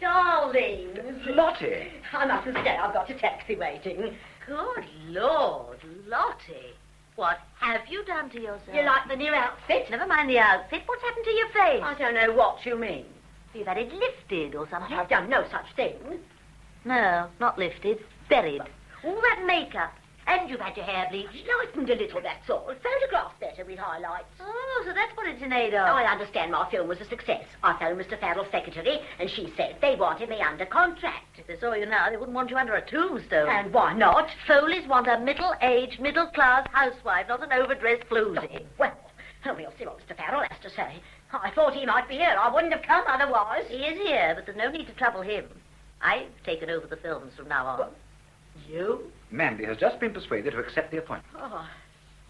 Darlings. Lottie. I mustn't stay. I've got a taxi waiting. Good Lord, Lottie. What have you done to yourself? You like the new outfit? Never mind the outfit. What's happened to your face? I don't know what you mean. You've had it lifted or something. I've done no such thing. No, not lifted. Buried. All that makeup. And you've had your hair bleached. Lightened a little, that's all. Photographed better with highlights. Oh, so that's what it's in aid of. I understand my film was a success. I phoned Mr. Farrell's secretary, and she said they wanted me under contract. If they saw you now, they wouldn't want you under a tombstone. And why not? Foleys want a middle-aged, middle-class housewife, not an overdressed floozy. Well, we'll see what Mr. Farrell has to say. I thought he might be here. I wouldn't have come otherwise. He is here, but there's no need to trouble him. I've taken over the films from now on. Well, you? Mandy has just been persuaded to accept the appointment. Oh,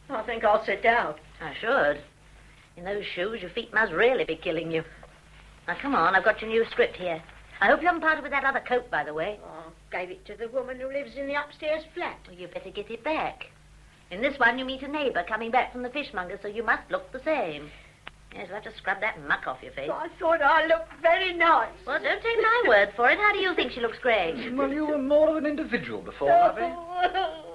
I think I'll sit down. I should. In those shoes, your feet must really be killing you. Now, come on, I've got your new script here. I hope you haven't parted with that other coat, by the way. Oh, gave it to the woman who lives in the upstairs flat. Well, you better get it back. In this one, you meet a neighbour coming back from the fishmonger, so you must look the same. Yes, you'll have to scrub that muck off your face. I thought I looked very nice. Well, don't take my word for it. How do you think she looks, Greg? Well, you were more of an individual before, Lovey.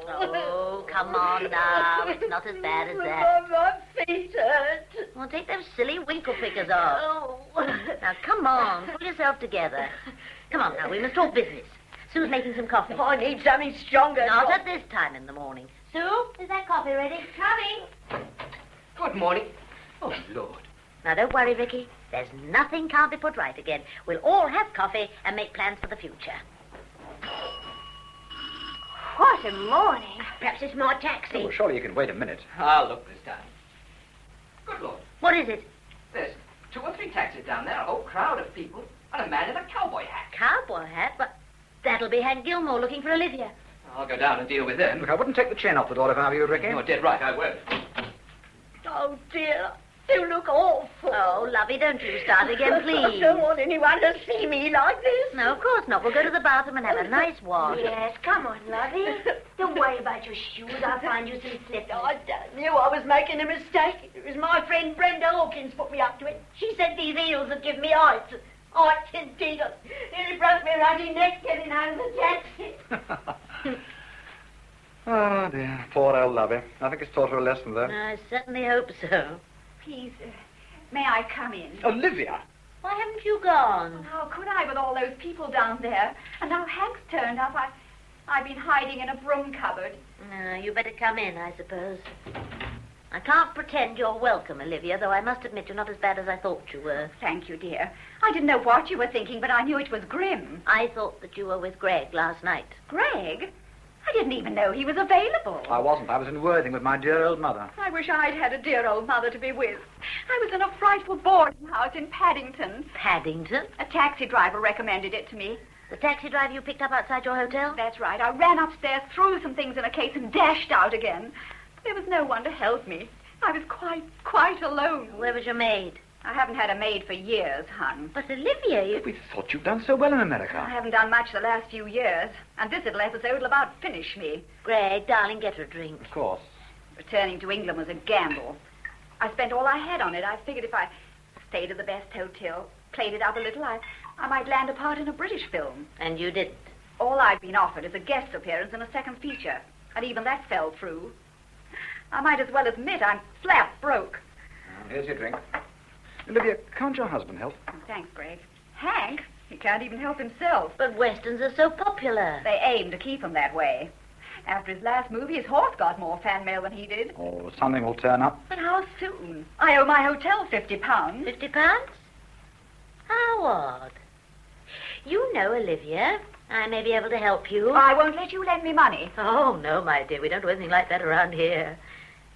Oh, come on now. It's not as bad as that. My feet hurt. Well, take those silly winkle pickers off. Now, come on. Pull yourself together. Come on now. We must talk business. Sue's making some coffee. I need something stronger. Not at this time in the morning. Sue, is that coffee ready? Coming. Good morning. Oh, Lord. Now, don't worry, Vicky. There's nothing can't be put right again. We'll all have coffee and make plans for the future. What a morning. Perhaps it's my taxi. Oh, surely you can wait a minute. I'll look this time. Good Lord. What is it? There's 2 or 3 taxis down there, a whole crowd of people, and a man in a cowboy hat. Cowboy hat? But that'll be Hank Gilmore looking for Olivia. I'll go down and deal with them. Look, I wouldn't take the chain off the door if I were you, Ricky. You're dead right, I won't. Oh, dear. You look awful. Oh, lovey, don't you start again, I please. don't want anyone to see me like this. No, of course not. We'll go to the bathroom and have a nice wash. Yes, come on, lovey. Don't worry about your shoes. I'll find you some slippers. I knew I was making a mistake. It was my friend Brenda Hawkins put me up to it. She said these heels would give me height. Height, indeed. It broke me around the neck getting out of the taxi. Oh, dear. Poor old Lovey. I think it's taught her a lesson, though. I certainly hope so. Please, may I come in? Olivia! Why haven't you gone? How could I with all those people down there? And now Hank's turned up. I've been hiding in a broom cupboard. You better come in, I suppose. I can't pretend you're welcome, Olivia, though I must admit you're not as bad as I thought you were. Thank you, dear. I didn't know what you were thinking, but I knew it was grim. I thought that you were with Greg last night. Greg? I didn't even know he was available. I wasn't. I was in Worthing with my dear old mother. I wish I'd had a dear old mother to be with. I was in a frightful boarding house in Paddington. Paddington? A taxi driver recommended it to me. The taxi driver you picked up outside your hotel? That's right. I ran upstairs, threw some things in a case, and dashed out again. There was no one to help me. I was quite alone. Where was your maid? I haven't had a maid for years, hon. But Olivia, you... We thought you'd done so well in America. I haven't done much the last few years, and this little episode will about finish me. Greg, darling, get her a drink. Of course. Returning to England was a gamble. I spent all I had on it. I figured if I stayed at the best hotel, played it up a little, I might land a part in a British film. And you didn't. All I'd been offered is a guest appearance in a second feature, and even that fell through. I might as well admit I'm slap broke. Here's your drink. Olivia, can't your husband help? Oh, thanks, Greg. Hank? He can't even help himself. But westerns are so popular. They aim to keep him that way. After his last movie, his horse got more fan mail than he did. Oh, something will turn up. But how soon? I owe my hotel £50. £50? How odd. You know, Olivia, I may be able to help you. I won't let you lend me money. Oh, no, my dear. We don't do anything like that around here.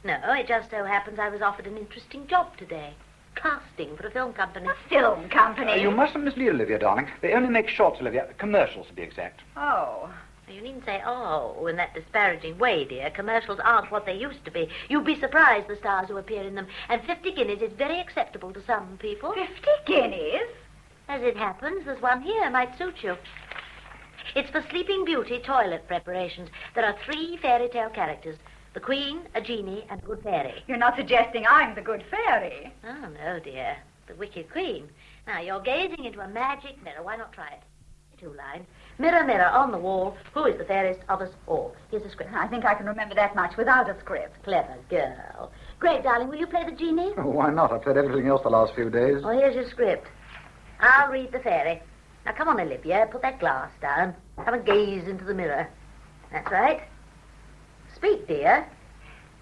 No, it just so happens I was offered an interesting job today. Casting for a film company. A film company? You mustn't mislead Olivia, darling. They only make shorts, Olivia. Commercials, to be exact. Oh. You needn't say, oh, in that disparaging way, dear. Commercials aren't what they used to be. You'd be surprised, the stars who appear in them. And 50 guineas is very acceptable to some people. 50 guineas? As it happens, there's one here might suit you. It's for Sleeping Beauty toilet preparations. There are 3 fairy tale characters. The Queen, a genie, and a good fairy. You're not suggesting I'm the good fairy? Oh, no, dear. The wicked Queen. Now, you're gazing into a magic mirror. Why not try it? two-line. Mirror, mirror on the wall, who is the fairest of us all? Here's the script. I think I can remember that much without a script. Clever girl. Great, darling, will you play the genie? Oh, why not? I've played everything else the last few days. Oh, here's your script. I'll read the fairy. Now, come on, Olivia, put that glass down. Have a gaze into the mirror. That's right. Speak, dear.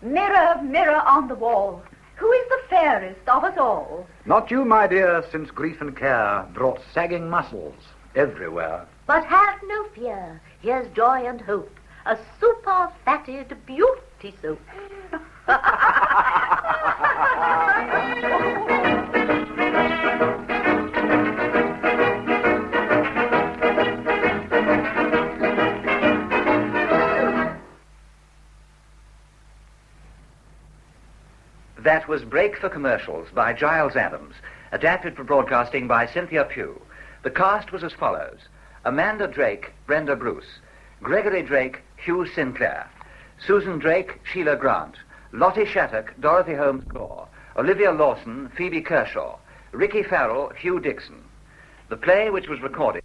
Mirror, mirror on the wall, who is the fairest of us all? Not you, my dear, since grief and care brought sagging muscles everywhere. But have no fear. Here's joy and hope. A super-fatted beauty soap. That was Break for Commercials by Giles Adams, adapted for broadcasting by Cynthia Pugh. The cast was as follows: Amanda Drake, Brenda Bruce; Gregory Drake, Hugh Sinclair; Susan Drake, Sheila Grant; Lottie Shattuck, Dorothy Holmes Gore; Olivia Lawson, Phoebe Kershaw; Ricky Farrell, Hugh Dixon. The play, which was recorded